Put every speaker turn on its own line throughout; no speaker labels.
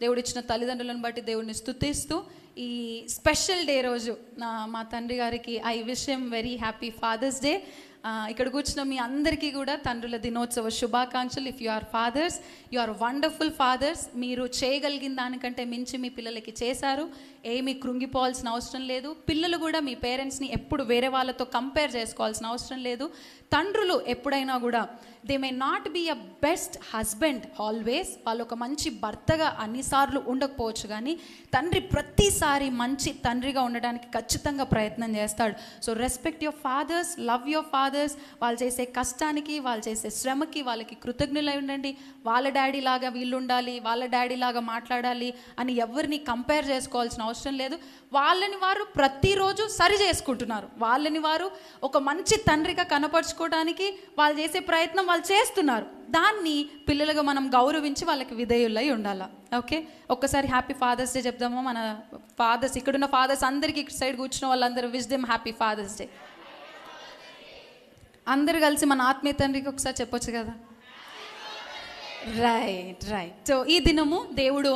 దేవుడు ఇచ్చిన తల్లిదండ్రులను బట్టి దేవుడిని స్తుతిస్తూ ఈ స్పెషల్ డే రోజు మా తండ్రి గారికి I wish him very happy Father's day. ఇక్కడ కూర్చున్న మీ అందరికీ కూడా తండ్రుల దినోత్సవ శుభాకాంక్షలు. If you are fathers, you are wonderful fathers. మీరు చేయగలిగిన దానికంటే మించి మీ పిల్లలకి చేశారు. ఏమీ కృంగిపోవాల్సిన అవసరం లేదు. పిల్లలు కూడా మీ పేరెంట్స్ని ఎప్పుడు వేరే వాళ్ళతో కంపేర్ చేసుకోవాల్సిన అవసరం లేదు. తండ్రులు ఎప్పుడైనా కూడా they may not be a best husband always, వాళ్ళు ఒక మంచి భర్తగా అన్నిసార్లు ఉండకపోవచ్చు, కానీ తండ్రి ప్రతిసారి మంచి తండ్రిగా ఉండడానికి ఖచ్చితంగా ప్రయత్నం చేస్తాడు. So respect your fathers, love your fathers. వాళ్ళు చేసే కష్టానికి, వాళ్ళు చేసే శ్రమకి వాళ్ళకి కృతజ్ఞులై ఉండండి. వాళ్ళ డాడీ లాగా వీళ్ళు ఉండాలి, వాళ్ళ డాడీ లాగా మాట్లాడాలి అని ఎవరిని కంపేర్ చేసుకోవాల్సిన అవసరం లేదు. వాళ్ళని వారు ప్రతిరోజు సరి చేసుకుంటున్నారు. వాళ్ళని వారు ఒక మంచి తండ్రిగా కనపరుచుకోవడానికి వాళ్ళు చేసే ప్రయత్నం వాళ్ళు చేస్తున్నారు. దాన్ని పిల్లలుగా మనం గౌరవించి వాళ్ళకి విధేయులై ఉండాలి. ఓకే, ఒక్కసారి హ్యాపీ ఫాదర్స్ డే చెప్దామా? మన ఫాదర్స్, ఇక్కడున్న ఫాదర్స్ అందరికీ ఇటు సైడ్ కూర్చున్న వాళ్ళందరూ wish them happy Father's day. అందరు కలిసి మన ఆత్మీయ తండ్రికి ఒకసారి చెప్పొచ్చు కదా. రైట్. సో ఈ దినము దేవుడు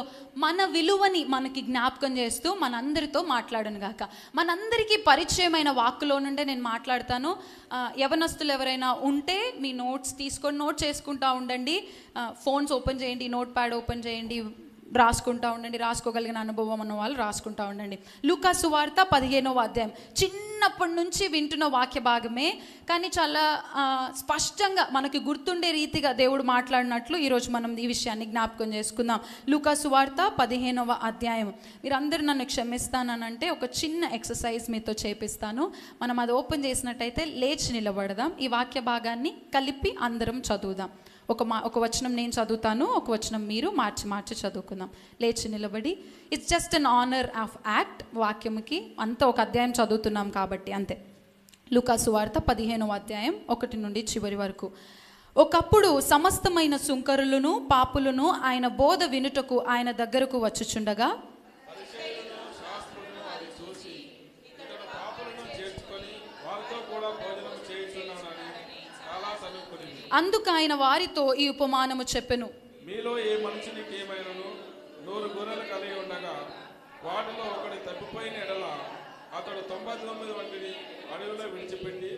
మన విలువని మనకి జ్ఞాపకం చేస్తూ మనందరితో మాట్లాడును గాక. మనందరికీ పరిచయమైన వాక్కులో నుండే నేను మాట్లాడతాను. యవనస్తులు ఎవరైనా ఉంటే మీ నోట్స్ తీసుకొని నోట్ చేసుకుంటూ ఉండండి. ఫోన్స్ ఓపెన్ చేయండి, నోట్ ప్యాడ్ ఓపెన్ చేయండి, రాసుకుంటూ ఉండండి. రాసుకోగలిగిన అనుభవం ఉన్న వాళ్ళు రాసుకుంటూ ఉండండి. లూకా సువార్త 15వ అధ్యాయం. చిన్నప్పటి నుంచి వింటున్న వాక్య భాగమే, కానీ చాలా స్పష్టంగా మనకి గుర్తుండే రీతిగా దేవుడు మాట్లాడినట్లు ఈరోజు మనం ఈ విషయాన్ని జ్ఞాపకం చేసుకుందాం. లూకా సువార్త 15వ అధ్యాయం. మీరందరూ నన్ను క్షమిస్తానంటే ఒక చిన్న ఎక్సర్సైజ్ మీతో చేపిస్తాను. మనం అది ఓపెన్ చేసినట్టయితే లేచి నిలబడదాం. ఈ వాక్య భాగాన్ని కలిపి అందరం చదువుదాం. ఒక వచనం నేను చదువుతాను, ఒక వచనం మీరు మార్చి చదువుకుందాం. లేచి నిలబడి. It's just an honour of act. వాక్యముకి అంతా ఒక అధ్యాయం చదువుతున్నాం కాబట్టి అంతే. లూకా సువార్త 15వ అధ్యాయం 1 నుండి చివరి వరకు. ఒకప్పుడు సమస్తమైన సుంకరులను పాపులను ఆయన బోధ వినుటకు ఆయన దగ్గరకు వచ్చుచుండగా అందుకు ఆయన వారితో ఈ ఉపమానము చెప్పెను.
మీలో ఏ మనుషునికి ఏమైనను 100 గొర్రెలు కలిగి ఉండగా వాటిలో ఒకటి తప్పిపోయిన ఎడల అతడు 99 వంటిని అడవిలో విడిచిపెట్టి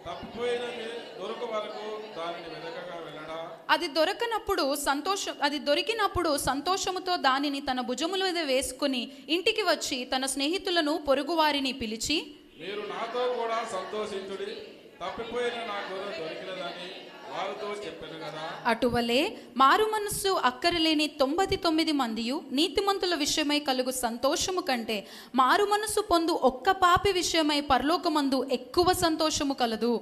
తప్పిపోయినది దొరక వరకు దానిని వెదకగా వెళ్ళడా?
అది దొరికినప్పుడు సంతోషముతో దానిని తన భుజముల మీద వేసుకుని ఇంటికి వచ్చి తన స్నేహితులను పొరుగువారిని పిలిచి,
మీరు నాతో కూడా సంతోషించుడి, తప్పిపోయిన నా గొర్రె దొరికినదని వారితో చెప్పాను కదా.
అటువలే మారు మనస్సు అక్కరలేని 99 మందియు నీతిమంతుల విషయమై కలుగు సంతోషము కంటే మారు మనస్సు పొందు ఒక్క పాపి విషయమై పరలోకమందు ఎక్కువ సంతోషము కలదు.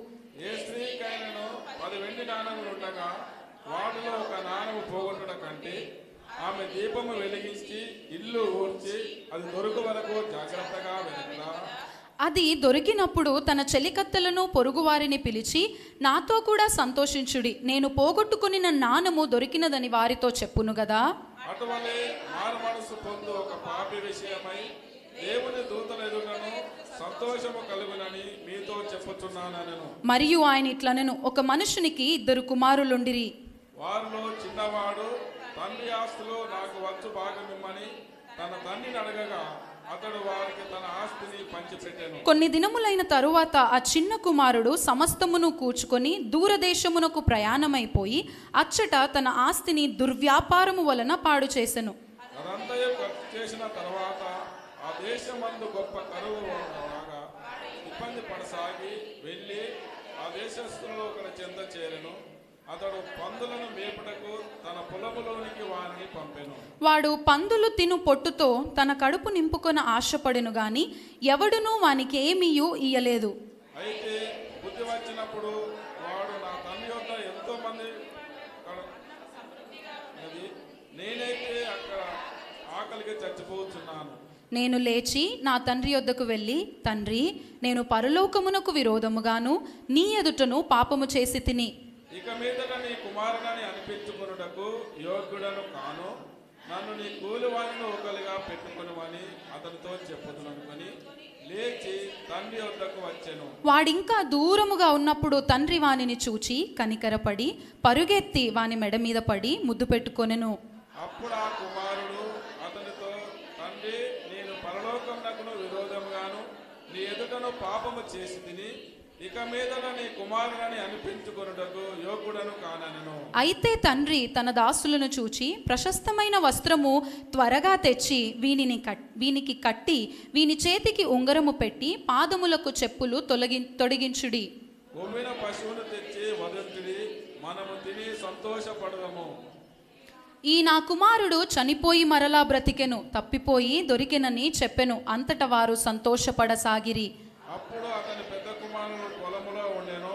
ఏ స్త్రీకైనను 10 వెండి నాణములు ఉండగా వాటిలో ఒక నాణము పోగొట్టడం కంటే ఆమె దీపము వెలిగించి ఇల్లు ఊడ్చి అది దొరుకు వరకు జాగ్రత్తగా వెతకదా?
అది దొరికినప్పుడు తన చెలికత్తెలను పొరుగువారిని పిలిచి, నాతో కూడా సంతోషించుడి, నేను పోగొట్టుకుని నాణము దొరికినదని వారితో చెప్పును గదా.
అటువలే మారు మనసు పొందు ఒక పాపి విషయమై దేవుని దూతల ఎదుటను సంతోషము కలుగునని మీతో చెప్పుచున్నానెను.
మరియు ఆయన ఇట్లనెను, ఒక మనుషునికి 2 కుమారులుండిరి.
వారిలో చిన్నవాడు తండ్రి ఆస్తిలో నాకు వచ్చు భాగమిమ్మని తన తండ్రిని అడగగా అతడు వారికి తన ఆస్తిని పంచిపెట్టెను.
కొన్ని దినములైన తరువాత ఆ చిన్న కుమారుడు సమస్తమును కూర్చుకొని దూరదేశమునకు ప్రయాణమైపోయి అచ్చట తన ఆస్తిని దుర్వ్యాపారము వలన పాడు చేసెను.
అదంతయు ఖర్చు చేసిన తర్వాత ఆ దేశమందు గొప్ప కరువు రాగా ఇబ్బంది పడసాగి వెళ్ళి ఆ దేశస్థులలో ఒకరి చెంత చేరెను. అతడు పందులను మేపుటకు తన పొలములోనికి వారిని పంపెను.
వాడు పందులు తిను పొట్టుతో తన కడుపు నింపుకొన ఆశపడెను గాని ఎవడునూ వానికి ఏమీయూ ఇయ్యలేదు.
అయితే బుద్ధి వచ్చినప్పుడు వాడు నా తండ్రి యొద్ద ఎంతో మంది నేనైతే అక్కడ ఆకలికి చచ్చిపోతున్నాను.
నేను లేచి నా తండ్రి యొద్దకు వెళ్ళి, తండ్రి, నేను పరలోకమునకు విరోధముగాను నీ ఎదుటను పాపము చేసి తిని
ఇక మీదట నీ కుమారుని అనిపించుకొనుటకు యోగ్యుడను కాను, నన్ను నీ కూలివారిని ఒకలిగా పెట్టుకొనుమని అతనితో చెప్పుదుననుకొని లేచి తండ్రి వద్దకు వచ్చెను.
వాడింకా దూరముగా ఉన్నప్పుడు తండ్రి వానిని చూచి కనికరపడి పరుగెత్తి వాని మెడ మీద పడి ముద్దు పెట్టుకొనెను.
అప్పుడు ఆ కుమారుడు పరలోకమునకును విరోధముగాను నీ ఎదుటను పాపము చేసి తిని ఇక మీదన నీ కుమారుని అనిపించుకొనుటకు యోగ్యుడను కానెను.
అయితే తండ్రి తన దాసులను చూచి ప్రశస్తమైన వస్త్రము త్వరగా తెచ్చి వీనికి కట్టి వీని చేతికి ఉంగరము పెట్టి పాదములకు చెప్పులు తొడిగించుడి.
కొమ్మిన పశువును తెచ్చి వధించుడి, మనము తిని సంతోషపడదము.
ఈ నా కుమారుడు చనిపోయి మరలా బ్రతికెను, తప్పిపోయి దొరికెనని చెప్పెను. అంతట వారు సంతోషపడసాగిరి.
అప్పుడు అతని పెద్ద కుమారుడు పొలములో ఉండెను.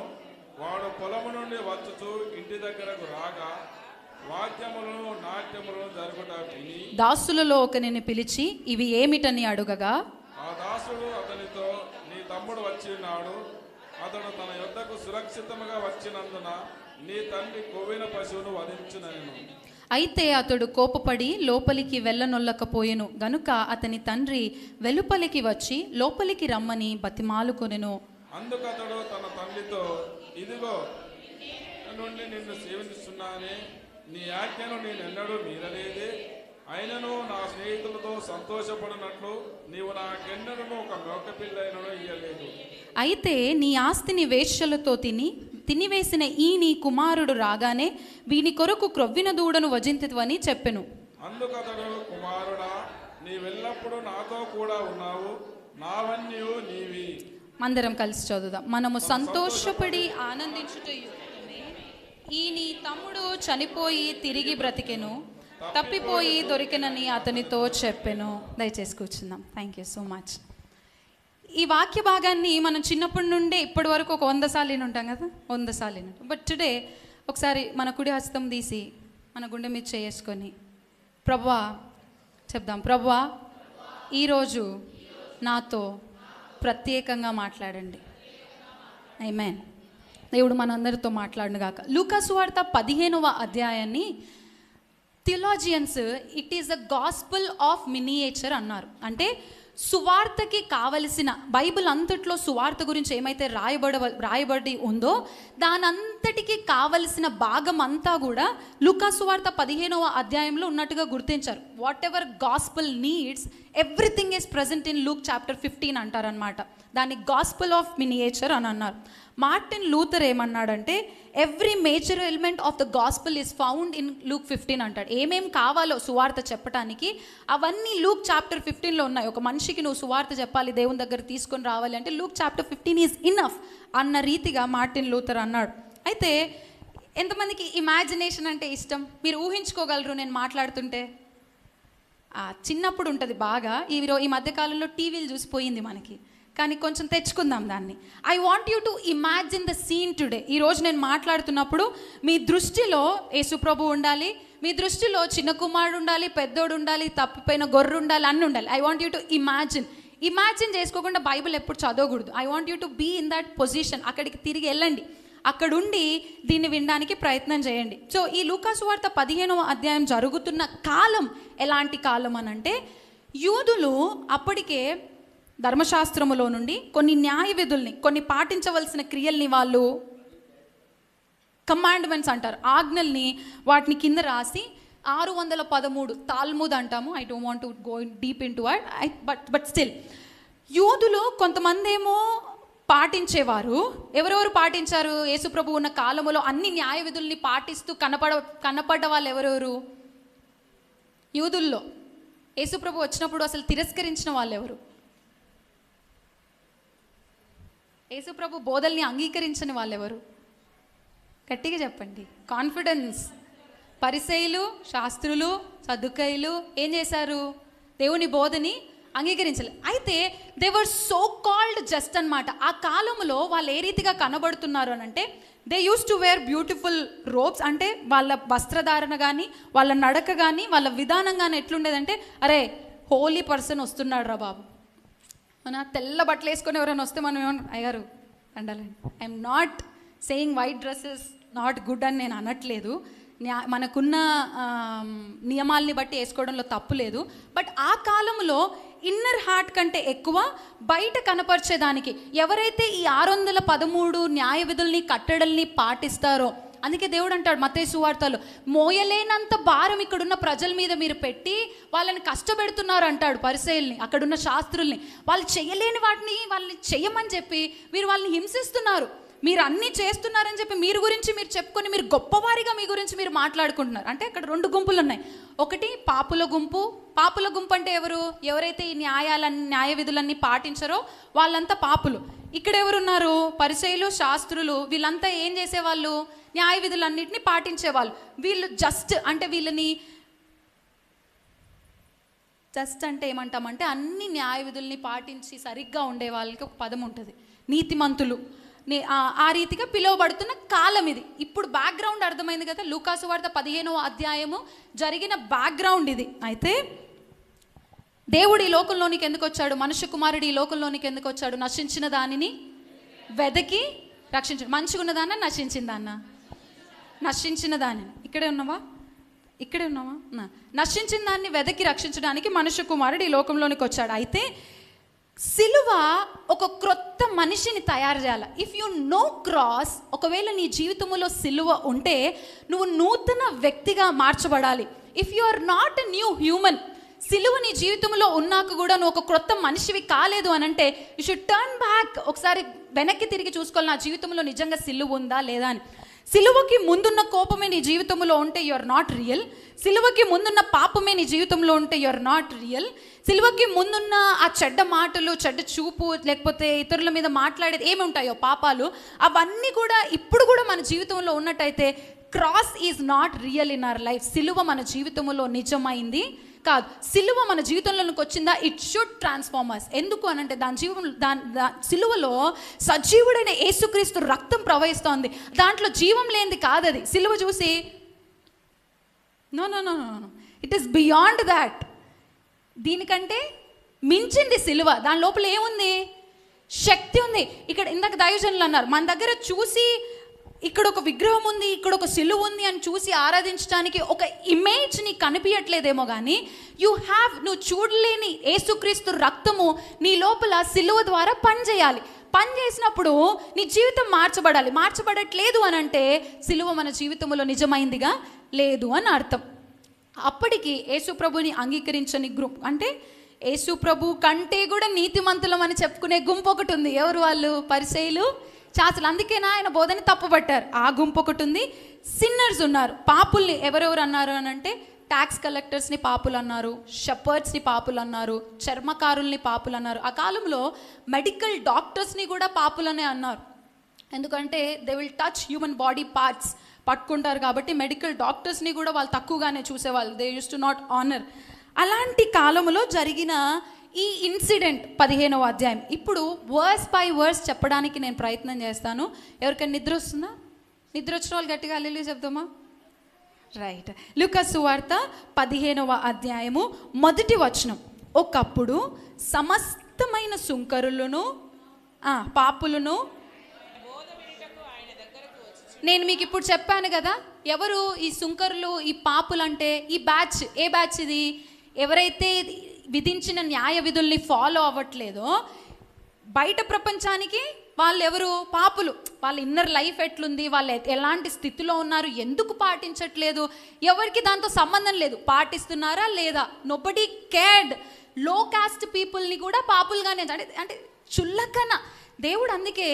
వాడు పొలము నుండి వచ్చుచు ఇంటి దగ్గరకు రాగా వాద్యములను నాట్యములను జరుగుట విని
దాసులలో ఒకనిని పిలిచి ఇవి ఏమిటని అడుగగా
ఆ దాసుడు అతనితో, నీ తమ్ముడు వచ్చినాడు, అతడు తన యొద్దకు సురక్షితముగా వచ్చినందున నీ తండ్రి కొవ్విన పశువును వధించునెను.
అయితే అతడు కోపపడి లోపలికి వెళ్ళనొల్లకపోయెను గనుక అతని తండ్రి వెలుపలికి వచ్చి లోపలికి రమ్మని బతిమాలుకొనెను.
అందుకతడు తన తండ్రితో, ఇదిగో నుండి నిన్ను సేవిస్తున్నానే, నీ ఆజ్ఞను నేనెన్నడూ మీరలేదే. అయినను నా స్నేహితులతో సంతోషపడినట్లు నీవు నాకెన్నడూ ఒక మేకపిల్లైనను ఇయ్యలేదు.
అయితే నీ ఆస్తిని వేశ్యలతో తినివేసిన ఈ నీ కుమారుడు రాగానే వీని కొరకు క్రొవ్విన దూడను వజింతువని చెప్పెను.
అందుకతడు, కుమారుడా, నీవెల్లప్పుడూ నాతో కూడా ఉన్నావు, నావన్నీ నీవి.
అందరం కలిసి చదువుదాం. మనము సంతోషపడి ఆనందించుట ఈ నీ తమ్ముడు చనిపోయి తిరిగి బ్రతికెను, తప్పిపోయి దొరికెనని అతనితో చెప్పెను. దయచేసి కూర్చుందాం. Thank you so much. ఈ వాక్య భాగాన్ని మనం చిన్నప్పటి నుండే ఇప్పటి వరకు ఒక 100 సార్లు ఉంటాం కదా, 100 సార్లు. బట్ టుడే ఒకసారి మన కుడి హస్తం తీసి మన గుండె మీద చేసుకొని ప్రభువా చెప్దాం. ప్రభువా, ఈరోజు నాతో ప్రత్యేకంగా మాట్లాడండి. ఆమేన్. దేవుడు మనందరితో మాట్లాడును గాక. లూకా సువార్త 15వ అధ్యాయాన్ని theologians it is the gospel of miniature అన్నారు. అంటే సువార్తకి కావలసిన బైబిల్ అంతట్లో సువార్త గురించి ఏమైతే రాయబడి ఉందో దానంతటికి కావలసిన భాగం అంతా కూడా లూకా సువార్త 15వ అధ్యాయంలో ఉన్నట్టుగా గుర్తించారు. What ever gospel needs everything is present in Luke chapter 15 అంటారనమాట. దాన్ని గాస్పుల్ ఆఫ్ మినియేచర్ అని అన్నారు. మార్టిన్ లూథర్ ఏమన్నాడంటే every major element of the gospel is found in Luke 15 అంటాడు. ఏమేం కావాలో సువార్త చెప్పడానికి అవన్నీ లూక్ చాప్టర్ 15లో ఉన్నాయి. ఒక మనిషికి నువ్వు సువార్త చెప్పాలి, దేవుని దగ్గర తీసుకొని రావాలి అంటే లూక్ చాప్టర్ 15 ఈజ్ ఇనఫ్ అన్న రీతిగా మార్టిన్ లూథర్ అన్నాడు. అయితే ఎంతమందికి ఇమాజినేషన్ అంటే ఇష్టం? మీరు ఊహించుకోగలరు నేను మాట్లాడుతుంటే? చిన్నప్పుడు ఉంటుంది బాగా. ఈ మధ్యకాలంలో టీవీలు చూసిపోయింది మనకి, కానీ కొంచెం తెచ్చుకుందాం దాన్ని. I want you to imagine the scene today. ఈరోజు నేను మాట్లాడుతున్నప్పుడు మీ దృష్టిలో యేసుప్రభు ఉండాలి, మీ దృష్టిలో చిన్న కుమారుడు ఉండాలి, పెద్దోడు ఉండాలి, తప్పిపోయిన గొర్రె ఉండాలి, అన్నీ ఉండాలి. I want you to imagine చేసుకోకుండా బైబిల్ ఎప్పుడు చదవకూడదు. I want you to be in that position. అక్కడికి తిరిగి వెళ్ళండి, అక్కడుండి దీన్ని వినడానికి ప్రయత్నం చేయండి. సో ఈ లూకా సువార్త 15వ అధ్యాయం జరుగుతున్న కాలం ఎలాంటి కాలం అనంటే, యూదులు అప్పటికే ధర్మశాస్త్రములో నుండి కొన్ని న్యాయ విధుల్ని, కొన్ని పాటించవలసిన క్రియల్ని, వాళ్ళు కమాండ్మెంట్స్ అంటారు, ఆజ్ఞల్ని, వాటిని కింద రాసి 613 తాల్ముద్ అంటాము. I don't want to go deep in to it, but still యూదులు కొంతమంది ఏమో పాటించేవారు. ఎవరెవరు పాటించారు? యేసుప్రభు ఉన్న కాలములో అన్ని న్యాయ విధుల్ని పాటిస్తూ కనపడ్డ వాళ్ళు ఎవరెవరు? యూదుల్లో యేసుప్రభు వచ్చినప్పుడు అసలు తిరస్కరించిన వాళ్ళు ఎవరు? యేసుప్రభు బోధల్ని అంగీకరించని వాళ్ళెవరు? గట్టిగా చెప్పండి, కాన్ఫిడెన్స్. పరిసయ్యులు, శాస్త్రులు, సదుకాయులు ఏం చేశారు? దేవుని బోధని అంగీకరించలేదు. అయితే they were so called just అన్నమాట. ఆ కాలంలో వాళ్ళు ఏ రీతిగా కనబడుతున్నారు అని అంటే, they use to wear beautiful robes. అంటే వాళ్ళ వస్త్రధారణ కానీ, వాళ్ళ నడక కానీ, వాళ్ళ విధానం కానీ ఎట్లుండేదంటే, అరే హోలీ పర్సన్ వస్తున్నాడు రా బాబు, మన తెల్ల బట్టలు వేసుకొని ఎవరైనా వస్తే మనం ఏమన్నా అయ్యారు అండాలండి. I'm not saying white dresses not good అని నేను అనట్లేదు. మనకున్న నియమాల్ని బట్టి వేసుకోవడంలో తప్పు లేదు. బట్ ఆ కాలంలో ఇన్నర్ హార్ట్ కంటే ఎక్కువ బయట కనపరిచేదానికి ఎవరైతే ఈ 613 న్యాయ విధుల్ని, కట్టడల్ని పాటిస్తారో అందుకే దేవుడు అంటాడు మత్తయి సువార్తలో, మోయలేనంత భారం ఇక్కడున్న ప్రజల మీద మీరు పెట్టి వాళ్ళని కష్టపెడుతున్నారు అంటాడు పరిసయ్యుల్ని, అక్కడున్న శాస్త్రుల్ని. వాళ్ళు చేయలేని వాటిని వాళ్ళని చెయ్యమని చెప్పి మీరు వాళ్ళని హింసిస్తున్నారు. మీరు అన్నీ చేస్తున్నారని చెప్పి మీరు గురించి మీరు చెప్పుకొని మీరు గొప్పవారిగా మీ గురించి మీరు మాట్లాడుకుంటున్నారు. అంటే అక్కడ 2 గుంపులు ఉన్నాయి. ఒకటి పాపుల గుంపు. పాపుల గుంపు అంటే ఎవరైతే ఈ న్యాయ విధులన్నీ పాటించరో వాళ్ళంతా పాపులు. ఇక్కడ ఎవరున్నారు? పరిసయ్యులు, శాస్త్రులు. వీళ్ళంతా ఏం చేసేవాళ్ళు? న్యాయ విధులన్నింటినీ పాటించేవాళ్ళు. వీళ్ళు జస్ట్ అంటే ఏమంటామంటే అన్ని న్యాయ విధుల్ని పాటించి సరిగ్గా ఉండే వాళ్ళకి ఒక పదం ఉంటుంది, నీతిమంతులు. ఆ రీతిగా పిలువబడుతున్న కాలం ఇది. ఇప్పుడు బ్యాక్గ్రౌండ్ అర్థమైంది కదా, లూకాసు వార్త 15వ అధ్యాయము జరిగిన బ్యాక్గ్రౌండ్ ఇది. అయితే దేవుడు ఈ లోకంలోనికి ఎందుకు వచ్చాడు? మనుష్య కుమారుడు ఈ లోకంలోనికి ఎందుకు వచ్చాడు? నశించిన దానిని వెదకి రక్షించాడు. మంచిగా ఉన్నదాన్న, నశించిందాన్న? నశించిన దానిని. ఇక్కడే ఉన్నావా? నశించిన దాన్ని వెదకి రక్షించడానికి మనుష్య కుమారుడు ఈ లోకంలోనికి వచ్చాడు. అయితే సిలువ ఒక క్రొత్త మనిషిని తయారు చేయాలి. ఇఫ్ యు నో క్రాస్, ఒకవేళ నీ జీవితంలో సిలువ ఉంటే నువ్వు నూతన వ్యక్తిగా మార్చబడాలి. If you are not a new human, సిలువ నీ జీవితంలో ఉన్నాక కూడా నువ్వు ఒక క్రొత్త మనిషివి కాలేదు అని అంటే యు షుడ్ టర్న్ బ్యాక్. ఒకసారి వెనక్కి తిరిగి చూసుకోవాలి, నా జీవితంలో నిజంగా సిలువ ఉందా లేదా అని. సిలువకి ముందున్న కోపమే నీ జీవితంలో ఉంటే యు ఆర్ నాట్ రియల్. సిలువకి ముందున్న పాపమే నీ జీవితంలో ఉంటే యు ఆర్ నాట్ రియల్. సిలువకి ముందున్న ఆ చెడ్డ మాటలు, చెడ్డ చూపు, లేకపోతే ఇతరుల మీద మాట్లాడేది ఏమి ఉంటాయో పాపాలు, అవన్నీ కూడా ఇప్పుడు కూడా మన జీవితంలో ఉన్నట్టయితే cross is not real in our life. సిలువ మన జీవితంలో నిజమైంది కాదు. సిలువ మన జీవితంలోకి వచ్చిందా, ఇట్ షుడ్ ట్రాన్స్ఫార్మ్ us. ఎందుకు అనంటే సిలువలో సజీవుడైన యేసుక్రీస్తు రక్తం ప్రవహిస్తోంది. దాంట్లో జీవం లేనిది కాదు అది. సిలువ చూసి no, it is beyond that. దీనికంటే మించింది సిలువ. దాని లోపల ఏముంది? శక్తి ఉంది. ఇక్కడ ఇందాక దైవజనులు అన్నారు, మన దగ్గర చూసి ఇక్కడ ఒక విగ్రహం ఉంది, ఇక్కడ ఒక సిలువ ఉంది అని చూసి ఆరాధించడానికి ఒక ఇమేజ్ నీకు కనిపించట్లేదేమో కానీ నువ్వు చూడలేని యేసుక్రీస్తు రక్తము నీ లోపల సిలువ ద్వారా పనిచేయాలి. పని చేసినప్పుడు నీ జీవితం మార్చబడట్లేదు అని అంటే సిలువ మన జీవితంలో నిజమైందిగా లేదు అని అర్థం. అప్పటికి యేసుప్రభుని అంగీకరించని గ్రూప్, అంటే యేసుప్రభు కంటే కూడా నీతిమంతులం అని చెప్పుకునే గుంపు ఒకటి ఉంది. ఎవరు వాళ్ళు? పరిసయ్యులు, శాస్త్రులు. అందుకేనా ఆయన బోధని తప్పుపట్టారు. ఆ గుంపు ఒకటి ఉంది. సిన్నర్స్ ఉన్నారు. పాపుల్ని ఎవరెవరు అన్నారు అని అంటే ట్యాక్స్ కలెక్టర్స్ని పాపులు అన్నారు, షెపర్డ్స్ని పాపులు అన్నారు, చర్మకారుల్ని పాపులు అన్నారు. ఆ కాలంలో మెడికల్ డాక్టర్స్ని కూడా పాపులనే అన్నారు. ఎందుకంటే they will touch human body parts, పట్టుకుంటారు కాబట్టి మెడికల్ డాక్టర్స్ని కూడా వాళ్ళు తక్కువగానే చూసేవాళ్ళు. They use to not honour. అలాంటి కాలంలో జరిగిన ఈ ఇన్సిడెంట్ 15వ అధ్యాయం. ఇప్పుడు వర్స్ బై వర్స్ చెప్పడానికి నేను ప్రయత్నం చేస్తాను. ఎవరికైనా నిద్ర వస్తుందా? నిద్ర వచ్చిన వాళ్ళు గట్టిగా హల్లెలూయా చెప్దామా? రైట్. లూకాసు సువార్త 15వ అధ్యాయము 1వ వచనం. ఒకప్పుడు సమస్తమైన సుంకరులను పాపులను, నేను మీకు ఇప్పుడు చెప్పాను కదా ఎవరు ఈ సుంకరులు, ఈ పాపులు అంటే ఈ బ్యాచ్. ఏ బ్యాచ్ ఇది? ఎవరైతే విధించిన న్యాయ విధుల్ని ఫాలో అవ్వట్లేదో బయట ప్రపంచానికి వాళ్ళు ఎవరు? పాపులు. వాళ్ళ ఇన్నర్ లైఫ్ ఎట్లుంది, వాళ్ళు ఎలాంటి స్థితిలో ఉన్నారు, ఎందుకు పాటించట్లేదు, ఎవరికి దాంతో సంబంధం లేదు. పాటిస్తున్నారా లేదా, నోబడీ కేర్డ్. లో కాస్ట్ పీపుల్ని కూడా పాపులుగానే, అంటే చుల్లకన దేవుడు. అందుకే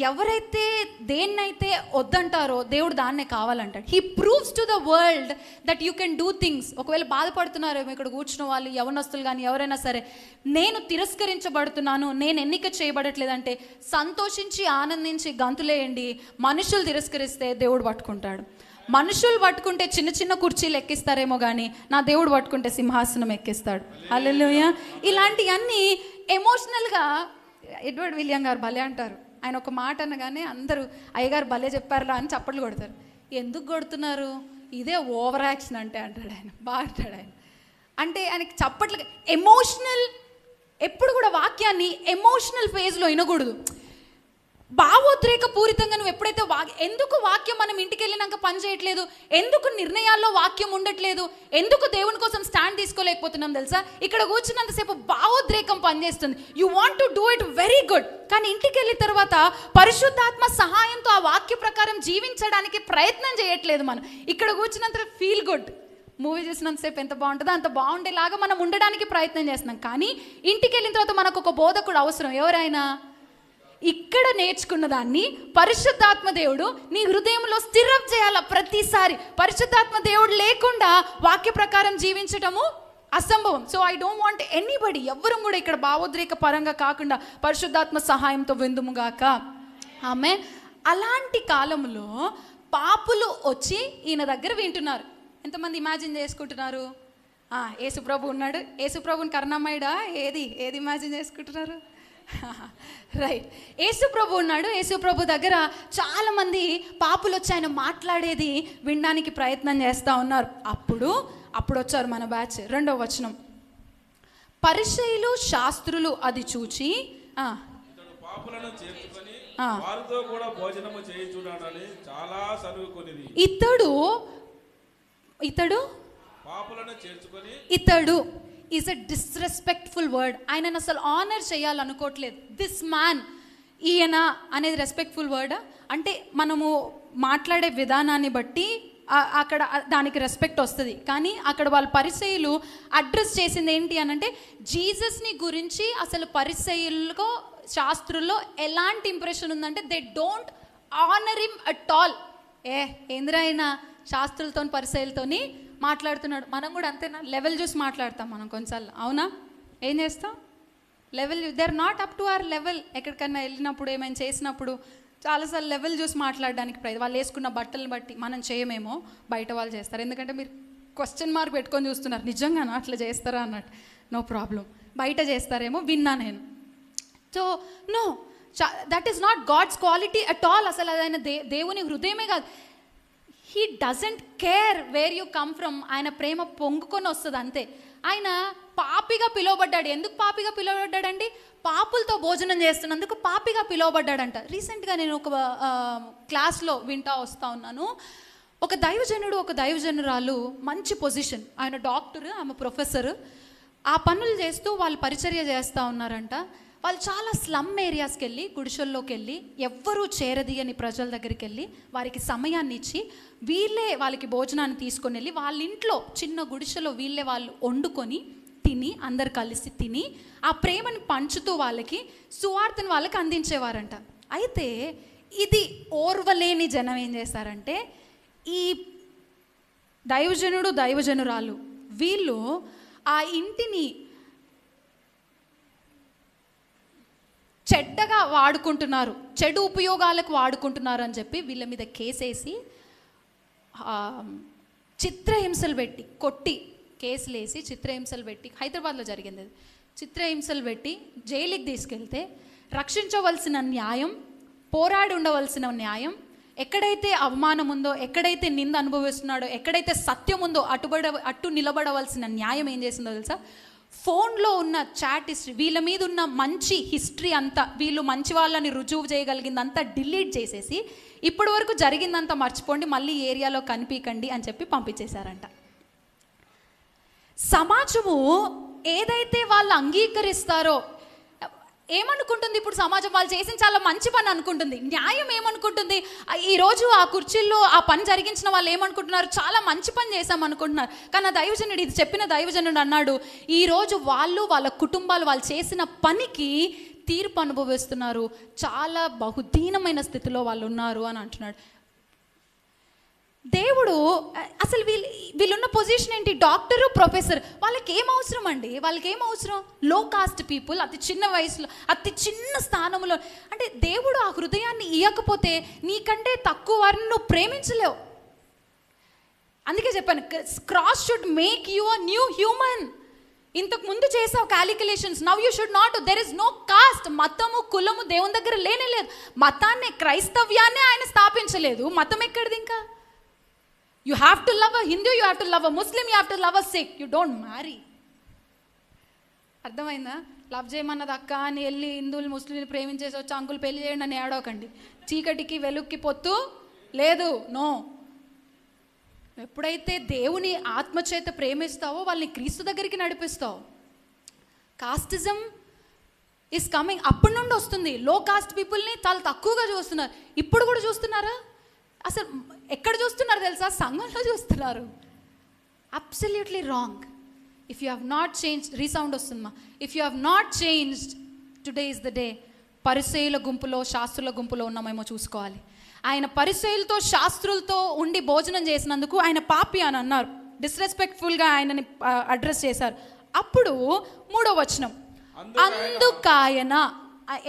ఎవరైతే దేన్నైతే వద్దంటారో దేవుడు దాన్నే కావాలంటాడు. He proves to the world that you can do things. ఒకవేళ బాధపడుతున్నారేమో ఇక్కడ కూర్చున్న వాళ్ళు, యవనస్తులు కానీ ఎవరైనా సరే, నేను తిరస్కరించబడుతున్నాను, నేను ఎన్నిక చేయబడట్లేదంటే సంతోషించి ఆనందించి గంతులేయండి. మనుషులు తిరస్కరిస్తే దేవుడు పట్టుకుంటాడు. మనుషులు పట్టుకుంటే చిన్న చిన్న కుర్చీలు ఎక్కిస్తారేమో కానీ నా దేవుడు పట్టుకుంటే సింహాసనం ఎక్కిస్తాడు. హల్లెలూయా. ఇలాంటివన్నీ ఎమోషనల్గా ఎడ్వర్డ్ విలియం గారు భలే అంటారు. ఆయన ఒక మాట అనగానే అందరూ అయ్యగారు భలే చెప్పారులా అని చప్పట్లు కొడతారు. ఎందుకు కొడుతున్నారు? ఇదే ఓవర్ యాక్షన్ అంటే అంటాడు ఆయన. బాగా అంటాడు ఆయన. అంటే ఆయనకి చప్పట్లు ఎమోషనల్, ఎప్పుడు కూడా వాక్యాన్ని ఎమోషనల్ ఫేజ్లో వినకూడదు. భావోద్రేక పూరితంగా నువ్వు ఎప్పుడైతే ఎందుకు వాక్యం మనం ఇంటికి వెళ్ళినాక పని చేయట్లేదు, ఎందుకు నిర్ణయాల్లో వాక్యం ఉండట్లేదు, ఎందుకు దేవుని కోసం స్టాండ్ తీసుకోలేకపోతున్నాం తెలుసా? ఇక్కడ కూర్చున్నంతసేపు భావోద్రేకం పనిచేస్తుంది. You want to do it very good, కానీ ఇంటికి వెళ్ళిన తర్వాత పరిశుద్ధాత్మ సహాయంతో ఆ వాక్య ప్రకారం జీవించడానికి ప్రయత్నం చేయట్లేదు. మనం ఇక్కడ కూర్చున్నంత ఫీల్ గుడ్, మూవీ చూసినంతసేపు ఎంత బాగుంటుందో అంత బాగుండేలాగా మనం ఉండడానికి ప్రయత్నం చేస్తున్నాం. కానీ ఇంటికి వెళ్ళిన తర్వాత మనకు ఒక బోధకుడు అవసరం. ఎవరైనా ఇక్కడ నేర్చుకున్న దాన్ని పరిశుద్ధాత్మ దేవుడు నీ హృదయంలో స్థిరం చేయాల. ప్రతిసారి పరిశుద్ధాత్మ దేవుడు లేకుండా వాక్య ప్రకారం జీవించటము అసంభవం. So I don't want anybody, ఎవ్వరూ కూడా ఇక్కడ భావోద్రేక పరంగా కాకుండా పరిశుద్ధాత్మ సహాయంతో విందుముగాక. ఆమె అలాంటి కాలంలో పాపులు వచ్చి ఈయన దగ్గర వింటున్నారు. ఎంతమంది ఇమాజిన్ చేసుకుంటున్నారు? యేసుప్రభు ఉన్నాడు, యేసుప్రభుని కరుణామయుడా, ఏది ఇమాజిన్ చేసుకుంటున్నారు? రైట్, యేసుప్రభు ఉన్నాడు. యేసుప్రభు దగ్గర చాలామంది పాపులు వచ్చి ఆయన మాట్లాడేది వినడానికి ప్రయత్నం చేస్తూ ఉన్నారు. అప్పుడు వచ్చారు మన బ్యాచ్. 2వ వచనం, పరిసయ్యులు శాస్త్రులు అది చూచి
పాపులను చేర్చుకొని వారితో కూడా భోజనము చేయుచున్నాడని చాలా సనుగుకొనిది.
ఇతడు
పాపులను చేర్చుకొని,
ఇతడు ఈజ్ అ డిస్రెస్పెక్ట్ఫుల్ వర్డ్. ఆయనను అసలు ఆనర్ చేయాలనుకోవట్లేదు. దిస్ మ్యాన్, ఈయన అనేది రెస్పెక్ట్ఫుల్ వర్డ్. అంటే మనము మాట్లాడే విధానాన్ని బట్టి అక్కడ దానికి రెస్పెక్ట్ వస్తుంది. కానీ అక్కడ వాళ్ళ పరిసయ్యులు అడ్రస్ చేసింది ఏంటి అని అంటే, జీసస్ని గురించి అసలు పరిసయ్యుల్లో శాస్త్రుల్లో ఎలాంటి ఇంప్రెషన్ ఉందంటే, they don't honour him at all. ఏంద్రా అయినా శాస్త్రులతో పరిసయ్యులతోని మాట్లాడుతున్నాడు. మనం కూడా అంతేనా? లెవెల్ చూసి మాట్లాడతాం మనం కొన్నిసార్లు, అవునా? ఏం చేస్తాం? Level, they are not up to our level. ఎక్కడికన్నా వెళ్ళినప్పుడు ఏమైనా చేసినప్పుడు చాలాసార్లు లెవెల్ చూసి మాట్లాడడానికి వాళ్ళు వేసుకున్న బట్టలను బట్టి మనం చేయమేమో, బయట వాళ్ళు చేస్తారు. ఎందుకంటే మీరు క్వశ్చన్ మార్క్ పెట్టుకొని చూస్తున్నారు, నిజంగానా అట్లా చేస్తారా అన్నట్టు. నో ప్రాబ్లం, బయట చేస్తారేమో విన్నా నేను. So no, that is not God's quality at all. అసలు అది ఆయన దేవుని హృదయమే కాదు. He doesn't care where you come from. ఆయన ప్రేమ పొంగుకొని వస్తుంది అంతే. ఆయన పాపిగా పిలువబడ్డాడు. ఎందుకు పాపిగా పిలువబడ్డాడండి? పాపులతో భోజనం చేస్తున్నందుకు పాపిగా పిలువబడ్డాడంట. రీసెంట్గా నేను ఒక క్లాస్లో వింటా వస్తూ ఉన్నాను. ఒక దైవజనుడు, ఒక దైవజనురాలు, మంచి పొజిషన్, ఆయన డాక్టర్, ఆమె ప్రొఫెసర్. ఆ పనులు చేస్తూ వాళ్ళు పరిచర్య చేస్తూ ఉన్నారంట. వాళ్ళు చాలా స్లమ్ ఏరియాస్కి వెళ్ళి, గుడిసెల్లోకి వెళ్ళి, ఎవ్వరూ చేరదీయని ప్రజల దగ్గరికి వెళ్ళి వారికి సమయాన్ని ఇచ్చి వీళ్ళే వాళ్ళకి భోజనాన్ని తీసుకొని వెళ్ళి వాళ్ళ ఇంట్లో చిన్న గుడిసెలో వీళ్ళే వాళ్ళు వండుకొని తిని, అందరు కలిసి తిని, ఆ ప్రేమను పంచుతూ వాళ్ళకి సువార్తను వాళ్ళకి అందించేవారంట. అయితే ఇది ఓర్వలేని జనం ఏం చేస్తారంటే, ఈ దైవజనుడు దైవజనురాలు వీళ్ళు ఆ ఇంటిని చెడ్డగా వాడుకుంటున్నారు, చెడు ఉపయోగాలకు వాడుకుంటున్నారు అని చెప్పి వీళ్ళ మీద కేసేసి చిత్రహింసలు పెట్టి, కొట్టి కేసులు వేసి చిత్రహింసలు పెట్టి, హైదరాబాద్లో జరిగింది అది. చిత్రహింసలు పెట్టి జైలుకి తీసుకెళ్తే రక్షించవలసిన న్యాయం, పోరాడి ఉండవలసిన న్యాయం, ఎక్కడైతే అవమానం ఉందో, ఎక్కడైతే నింద అనుభవిస్తున్నాడో, ఎక్కడైతే సత్యం ఉందో అటు నిలబడవలసిన న్యాయం ఏం చేసిందో తెలుసా? ఫోన్లో ఉన్న చాట్ హిస్టరీ, వీళ్ళ మీద ఉన్న మంచి హిస్టరీ అంతా, వీళ్ళు మంచి వాళ్ళని రుజువు చేయగలిగిందంతా డిలీట్ చేసేసి, ఇప్పటి వరకు జరిగిందంతా మర్చిపోండి, మళ్ళీ ఏరియాలో కనిపించండి అని చెప్పి పంపించేశారంట. సమాజము ఏదైతే వాళ్ళు అంగీకరిస్తారో, ఏమనుకుంటుంది ఇప్పుడు సమాజం? వాళ్ళు చేసిన చాలా మంచి పని అనుకుంటుంది. న్యాయం ఏమనుకుంటుంది? ఈరోజు ఆ కుర్చీల్లో ఆ పని జరిగించిన వాళ్ళు ఏమనుకుంటున్నారు? చాలా మంచి పని చేశాం అనుకుంటున్నారు. కానీ ఆ దైవజనుడు, ఇది చెప్పిన దైవజనుడు అన్నాడు, ఈరోజు వాళ్ళు, వాళ్ళ కుటుంబాలు వాళ్ళు చేసిన పనికి తీర్పు అనుభవిస్తున్నారు, చాలా బహుదీనమైన స్థితిలో వాళ్ళు ఉన్నారు అని అంటున్నాడు. దేవుడు అసలు వీళ్ళున్న పొజిషన్ ఏంటి? Doctor, professor. వాళ్ళకి ఏం అవసరం అండి? వాళ్ళకి ఏం అవసరం? లో కాస్ట్ పీపుల్, అతి చిన్న వయసులో, అతి చిన్న స్థానంలో. అంటే దేవుడు ఆ హృదయాన్ని ఇవ్వకపోతే నీకంటే తక్కువ వారిని నువ్వు ప్రేమించలేవు. అందుకే చెప్పాను, cross should make you a new human. ఇంతకు ముందు చేసావు calculations, now you should not. There is no caste. మతము, కులము దేవుని దగ్గర లేనే లేదు. మతాన్ని, క్రైస్తవ్యాన్ని ఆయన స్థాపించలేదు. మతం ఎక్కడిది ఇంకా? You have to love a Hindu, you have to love a Muslim, you have to love a Sikh. You don't marry. అర్థమైందా? లవ్ చేయమన్నది అక్క అని వెళ్ళి హిందువులు ముస్లింలు ప్రేమించేసి వచ్చి అంకులు పెళ్లి చేయండి అని ఏడవకండి. చీకటికి వెలుగుకి పొత్తు లేదు. నో. ఎప్పుడైతే దేవుని ఆత్మచేత ప్రేమిస్తావో వాళ్ళని క్రీస్తు దగ్గరికి నడిపిస్తావు. కాస్టిజం ఈస్ కమింగ్, అప్పటి నుండి వస్తుంది. లో కాస్ట్ పీపుల్ని చాలా తక్కువగా చూస్తున్నారు. ఇప్పుడు కూడా చూస్తున్నారా? అసలు ఎక్కడ చూస్తున్నారు తెలుసా? సంఘంలో చూస్తున్నారు. Absolutely wrong. If you have not changed, resound వస్తుందమ్మా, if you have not changed, today is the day. పరిసయ్యుల గుంపులో శాస్త్రుల గుంపులో ఉన్నామేమో చూసుకోవాలి. ఆయన పరిసయ్యులతో శాస్త్రులతో ఉండి భోజనం చేసినందుకు ఆయన పాపి అని అన్నారు. డిస్రెస్పెక్ట్ఫుల్గా ఆయనని అడ్రస్ చేశారు. అప్పుడు 3వ వచనం, అందుకాయన,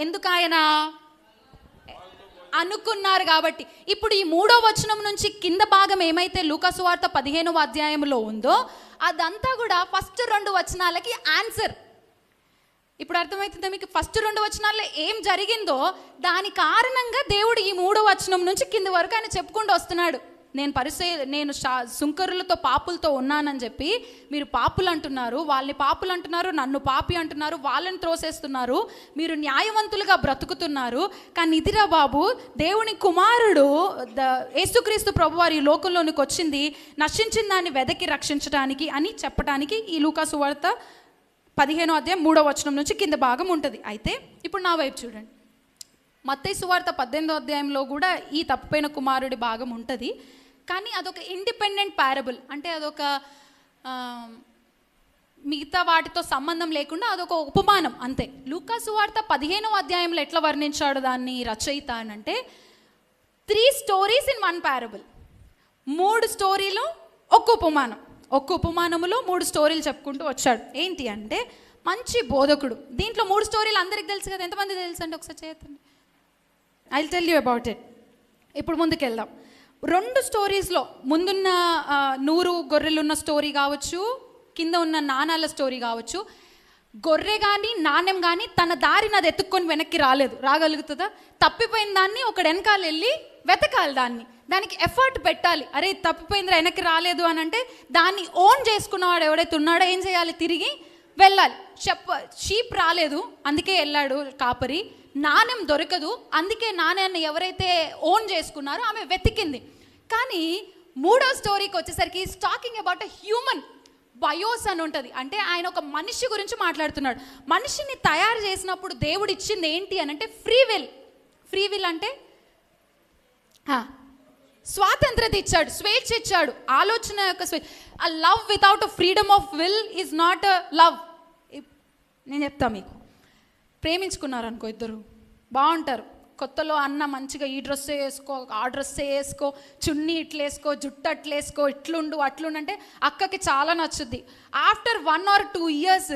ఎందుకాయన అనుకున్నారు కాబట్టి. ఇప్పుడు ఈ 3వ వచనం నుంచి కింద భాగం ఏమైతే లూకా సువార్త 15వ అధ్యాయంలో ఉందో అదంతా కూడా ఫస్ట్ 2 వచనాలకి ఆన్సర్. ఇప్పుడు అర్థమవుతుందా మీకు? ఫస్ట్ 2 వచనాల్లో ఏం జరిగిందో దాని కారణంగా దేవుడు ఈ 3వ వచనం నుంచి కింది వరకు ఆయన చెప్పుకుంటూ వస్తున్నాడు. నేను సుంకరులతో పాపులతో ఉన్నానని చెప్పి మీరు పాపులు అంటున్నారు, వాళ్ళని పాపులు అంటున్నారు, నన్ను పాపి అంటున్నారు, వాళ్ళని త్రోసేస్తున్నారు, మీరు న్యాయవంతులుగా బ్రతుకుతున్నారు. కానీ ఇదిరా బాబు, దేవుని కుమారుడు యేసుక్రీస్తు ప్రభువారు ఈ లోకంలోనికి వచ్చింది నశించిన దాన్ని వెదకి రక్షించడానికి అని చెప్పడానికి ఈ లూకా సువార్త 15వ అధ్యాయం 3వ వచనం నుంచి కింద భాగం ఉంటుంది. అయితే ఇప్పుడు నా వైపు చూడండి. మత్తయి సువార్త 18వ అధ్యాయంలో కూడా ఈ తప్పిపోయిన కుమారుడి భాగం ఉంటుంది. కానీ అదొక ఇండిపెండెంట్ పారబుల్. అంటే అదొక మిగతా వాటితో సంబంధం లేకుండా అదొక ఉపమానం అంతే. లూకా సువార్త 15వ అధ్యాయంలో ఎట్లా వర్ణించాడు దాన్ని రచయిత అని అంటే 3 stories in 1 parable. 3 స్టోరీలు ఒక ఉపమానం. ఒక్క ఉపమానములో 3 స్టోరీలు చెప్పుకుంటూ వచ్చాడు. ఏంటి అంటే మంచి బోధకుడు. దీంట్లో 3 స్టోరీలు అందరికి తెలుసు కదా. ఎంతమంది తెలుసు అంటే ఒకసారి చేయండి. I will tell you about it. ఇప్పుడు ముందుకెళ్దాం. 2 స్టోరీస్లో ముందున్న 100 గొర్రెలున్న స్టోరీ కావచ్చు, కింద ఉన్న నాణాల స్టోరీ కావచ్చు. గొర్రె కానీ నాణ్యం కానీ తన దారిని అది ఎత్తుక్కొని వెనక్కి రాగలుగుతుందా? తప్పిపోయిన దాన్ని ఒకడు వెనకాల వెళ్ళి వెతకాలి, దానికి ఎఫర్ట్ పెట్టాలి. అరే తప్పిపోయిందిరా వెనక్కి రాలేదు అని అంటే దాన్ని ఓన్ చేసుకున్నవాడు ఎవడైతే ఉన్నాడో ఏం చేయాలి? తిరిగి వెళ్ళాలి. షీప్ రాలేదు అందుకే వెళ్ళాడు కాపరి. నాణ్యం దొరకదు అందుకే నాణ్యాన్ని ఎవరైతే ఓన్ చేసుకున్నారో ఆమె వెతికింది. కానీ 3వ స్టోరీకి వచ్చేసరికి టాకింగ్ అబౌట్ అ హ్యూమన్ బయోస్ అని ఉంటుంది. అంటే ఆయన ఒక మనిషి గురించి మాట్లాడుతున్నాడు. మనిషిని తయారు చేసినప్పుడు దేవుడు ఇచ్చింది ఏంటి అని అంటే ఫ్రీ విల్ అంటే స్వాతంత్రత ఇచ్చాడు, స్వేచ్ఛ ఇచ్చాడు, ఆలోచన యొక్క స్వేచ్ఛ. ఆ love without a freedom of will is not a love. నేను చెప్తా మీకు. ప్రేమించుకున్నారు అనుకో, ఇద్దరు బాగుంటారు. కొత్తలో అన్న మంచిగా ఈ డ్రెస్ వేసుకో, ఆ డ్రెస్ వేసుకో, చున్నీ ఇట్లేసుకో, జుట్టు అట్లేసుకో, ఇట్లుండు అట్లుండు అంటే అక్కకి చాలా నచ్చుద్ది. ఆఫ్టర్ 1 or 2 years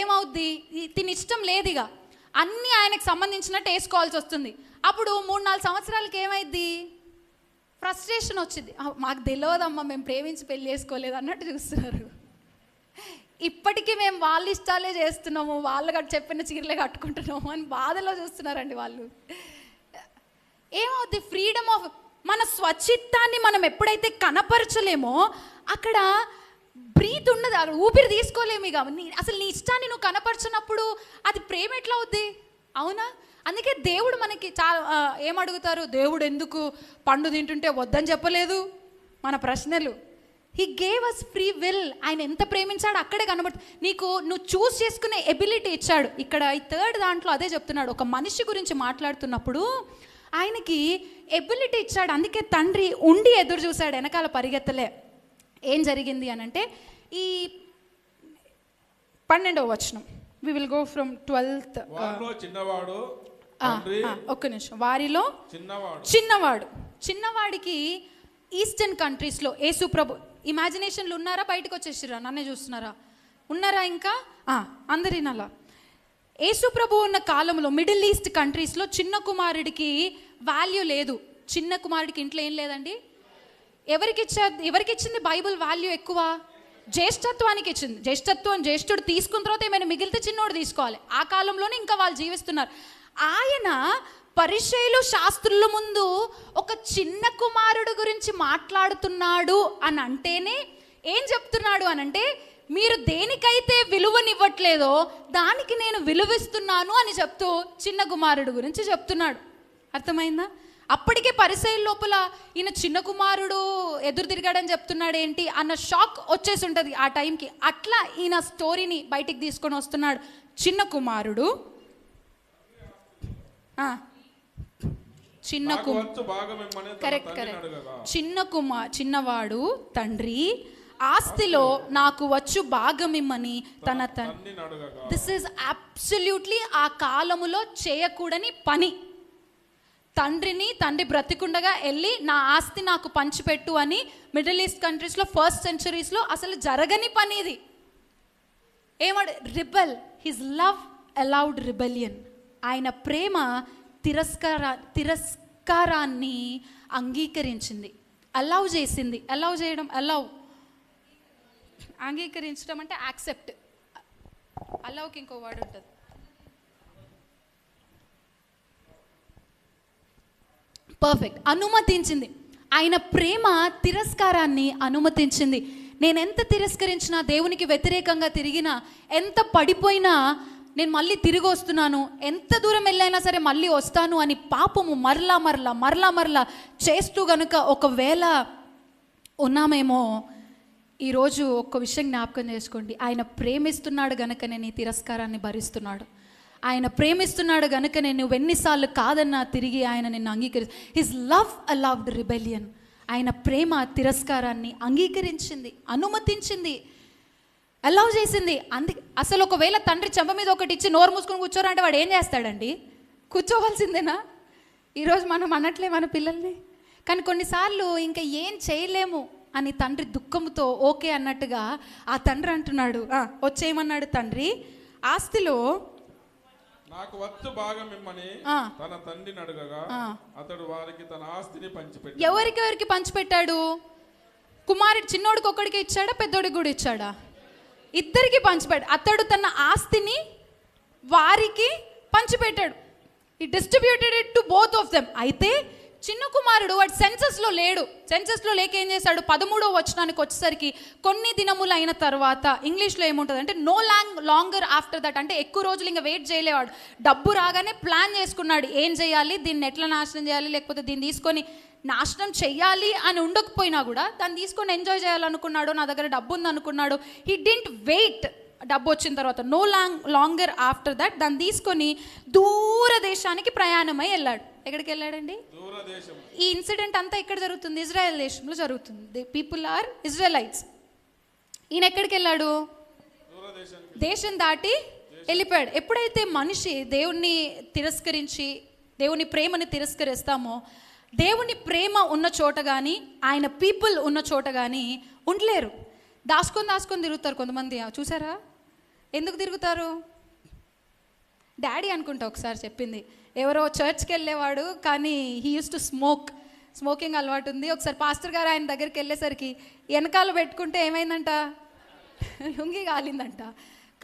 ఏమవుద్ది? తిని ఇష్టం లేదు, ఇక అన్నీ ఆయనకు సంబంధించినట్టు వేసుకోవాల్సి వస్తుంది. అప్పుడు 3-4 సంవత్సరాలకి ఏమైద్ది? ఫ్రస్ట్రేషన్ వచ్చింది. మాకు తెలియదమ్మా, మేము ప్రేమించి పెళ్ళి చేసుకోలేదు అన్నట్టు చూస్తున్నారు. ఇప్పటికీ మేము వాళ్ళ ఇష్టాలే చేస్తున్నాము, వాళ్ళు చెప్పిన చీరలే కట్టుకుంటున్నాము అని బాధలో చూస్తున్నారండి వాళ్ళు. ఏమవుద్ది? ఫ్రీడమ్ ఆఫ్ మన స్వచిత్తాన్ని మనం ఎప్పుడైతే కనపరచలేమో అక్కడ బ్రీత్ ఉండదు, అది ఊపిరి తీసుకోలేము. ఇక అసలు నీ ఇష్టాన్ని నువ్వు కనపరచినప్పుడు అది ప్రేమ ఎట్లా అవుద్ది? అవునా? అందుకే దేవుడు మనకి చాలా ఏమడుగుతారు? దేవుడు ఎందుకు పండు తింటుంటే వద్దని చెప్పలేదు? మన ప్రశ్నలు. He gave us free will. ఆయన ఎంత ప్రేమించాడు అక్కడే కనబడుతుంది. నువ్వు చూస్ చేసుకునే ఎబిలిటీ ఇచ్చాడు. ఇక్కడ ఈ 3rd దాంట్లో అదే చెప్తున్నాడు. ఒక మనిషి గురించి మాట్లాడుతున్నప్పుడు ఆయనకి ఎబిలిటీ ఇచ్చాడు. అందుకే తండ్రి ఉండి ఎదురు చూశాడు, వెనకాల పరిగెత్తలే. ఏం జరిగింది అని అంటే ఈ 12వ వచనం. We will go from 12th. ఒక్క నిమిషం. వారిలో చిన్నవాడికి ఈస్టర్న్ కంట్రీస్లో యేసు ప్రభు ఇమాజినేషన్లు ఉన్నారా? బయటకు వచ్చేసిరా? నన్నే చూస్తున్నారా? ఉన్నారా? ఇంకా అందరినలా యేసు ప్రభు ఉన్న కాలంలో మిడిల్ ఈస్ట్ కంట్రీస్లో చిన్న కుమారుడికి వాల్యూ లేదు. చిన్న కుమారుడికి ఇంట్లో ఏం లేదండి. ఎవరికి ఇచ్చింది బైబుల్ వాల్యూ ఎక్కువ? జ్యేష్ఠత్వానికి ఇచ్చింది. జ్యేష్ఠుడు తీసుకున్న తర్వాత ఏమైనా మిగిలితే చిన్నోడు తీసుకోవాలి. ఆ కాలంలోనే ఇంకా వాళ్ళు జీవిస్తున్నారు. ఆయన పరిసయ్యులు శాస్త్రుల ముందు ఒక చిన్న కుమారుడు గురించి మాట్లాడుతున్నాడు అని అంటేనే ఏం చెప్తున్నాడు అని అంటే మీరు దేనికైతే విలువనివ్వట్లేదో దానికి నేను విలువిస్తున్నాను అని చెప్తూ చిన్న కుమారుడు గురించి చెప్తున్నాడు. అర్థమైందా? అప్పటికే పరిసయ్యుల లోపల ఈయన చిన్న కుమారుడు ఎదురు తిరిగాడని చెప్తున్నాడు ఏంటి అన్న షాక్ వచ్చేసి ఉంటుంది ఆ టైంకి. అట్లా ఈయన స్టోరీని బయటికి తీసుకొని వస్తున్నాడు. చిన్న కుమారుడు చిన్నవాడు తండ్రి ఆస్తిలో నాకు వచ్చు భాగమిమ్మని తన తండ్రి. దిస్ ఈజ్ అబ్సల్యూట్లీ ఆ కాలములో చేయకూడని పని. తండ్రి బ్రతికుండగా వెళ్ళి నా ఆస్తి నాకు పంచిపెట్టు అని మిడిల్ ఈస్ట్ కంట్రీస్లో ఫస్ట్ సెంచరీస్లో అసలు జరగని పని ఇది. ఏమడు rebel, his love allowed rebellion. ఆయన ప్రేమ తిరస్కారాన్ని అంగీకరించింది, అలౌ చేసింది. అలౌ చేయడం, అంగీకరించడం అంటే యాక్సెప్ట్. అలౌకి ఇంకో వర్డ్ ఉంటుంది. పర్ఫెక్ట్. అనుమతించింది. ఆయన ప్రేమ తిరస్కారాన్ని అనుమతించింది. నేను ఎంత తిరస్కరించినా, దేవునికి వ్యతిరేకంగా తిరిగినా, ఎంత పడిపోయినా నేను మళ్ళీ తిరిగి వస్తున్నాను, ఎంత దూరం వెళ్ళైనా సరే మళ్ళీ వస్తాను అని పాపము మరలా చేస్తూ గనుక ఒకవేళ ఉన్నామేమో, ఈరోజు ఒక్క విషయం జ్ఞాపకం చేసుకోండి. ఆయన ప్రేమిస్తున్నాడు గనుక నేను ఈ తిరస్కారాన్ని భరిస్తున్నాడు. ఆయన ప్రేమిస్తున్నాడు గనుక నేను ఎన్నిసార్లు కాదన్నా తిరిగి ఆయన నిన్ను హిస్ లవ్ అలౌడ్ రిబెలియన్. ఆయన ప్రేమ తిరస్కారాన్ని అంగీకరించింది, అనుమతించింది, అలౌ చేసింది. అసలు ఒకవేళ తండ్రి చెంప మీద ఒకటి ఇచ్చి నోరు మూసుకొని కూర్చోరంటే వాడు ఏం చేస్తాడండి? కూర్చోవలసిందేనా? ఈరోజు మనం అనట్లే మన పిల్లల్ని. కానీ కొన్నిసార్లు ఇంకా ఏం చేయలేము అని తండ్రి దుఃఖంతో ఓకే అన్నట్టుగా ఆ తండ్రి అంటున్నాడు. వచ్చేయమన్నాడు తండ్రి, ఆస్తిలో
నాకు వచ్చు భాగం ఇమ్మని తన తండ్రిని అడగగా అతడు వారికి తన ఆస్తిని పంచిపెట్టాడు.
ఎవరికి పంచిపెట్టాడు? కుమారుడు చిన్నోడికి ఒక్కడికి ఇచ్చాడా, పెద్దోడికి కూడా ఇచ్చాడా? ఇద్దరికి పంచిపెట్టాడు. అతడు తన ఆస్తిని వారికి పంచిపెట్టాడు. ఈ distributed it to both of them. అయితే చిన్న కుమారుడు వాడు సెన్సస్లో లేడు. సెన్సస్లో లేక ఏం చేశాడు? 13వ వచనానికి వచ్చేసరికి కొన్ని దినములు అయిన తర్వాత, ఇంగ్లీష్లో ఏముంటుంది అంటే నో లాంగర్ ఆఫ్టర్ దట్, అంటే ఎక్కువ రోజులు ఇంకా వెయిట్ చేయలేవాడు. డబ్బు రాగానే ప్లాన్ చేసుకున్నాడు, ఏం చేయాలి, దీన్ని ఎట్లా నాశనం చేయాలి, లేకపోతే దీన్ని తీసుకొని నాశనం చెయ్యాలి అని ఉండకపోయినా కూడా దాన్ని తీసుకొని ఎంజాయ్ చేయాలనుకున్నాడు. నా దగ్గర డబ్బు ఉంది అనుకున్నాడు. He didn't wait. డబ్బు వచ్చిన తర్వాత నో లాంగర్ ఆఫ్టర్ దట్ దాన్ని తీసుకొని దూర దేశానికి ప్రయాణమై వెళ్ళాడు. ఎక్కడికి వెళ్ళాడండి? ఈ ఇన్సిడెంట్ అంతా ఎక్కడ జరుగుతుంది? ఇజ్రాయెల్ దేశంలో జరుగుతుంది. People are Israelites. ఈయన ఎక్కడికి వెళ్ళాడు? దేశం దాటి వెళ్ళిపోయాడు. ఎప్పుడైతే మనిషి దేవుణ్ణి తిరస్కరించి దేవుని ప్రేమని తిరస్కరిస్తామో, దేవుని ప్రేమ ఉన్న చోట కానీ ఆయన పీపుల్ ఉన్న చోట కానీ ఉండలేరు. దాచుకొని తిరుగుతారు కొంతమంది. చూసారా ఎందుకు తిరుగుతారు? డాడీ అనుకుంటా ఒకసారి చెప్పింది, ఎవరో చర్చ్కి వెళ్ళేవాడు కానీ హీ యూస్ టు స్మోకింగ్ అలవాటు ఉంది. ఒకసారి పాస్టర్ గారు ఆయన దగ్గరికి వెళ్ళేసరికి వెనకాల పెట్టుకుంటే ఏమైందంట? లుంగి కాలిందంట.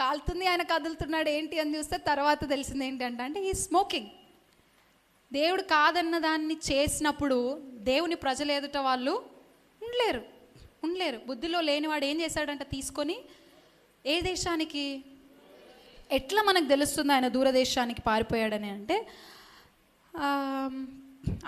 కాలుతుంది, ఆయన కదులుతున్నాడు ఏంటి అని చూస్తే తర్వాత తెలిసింది ఏంటంటే ఈ స్మోకింగ్. దేవుడు కాదన్న దాన్ని చేసినప్పుడు దేవుని ప్రజలు ఎదుట వాళ్ళు ఉండలేరు. బుద్ధిలో లేనివాడు ఏం చేశాడంట? తీసుకొని ఏ దేశానికి? ఎట్లా మనకు తెలుస్తుంది ఆయన దూరదేశానికి పారిపోయాడని అంటే,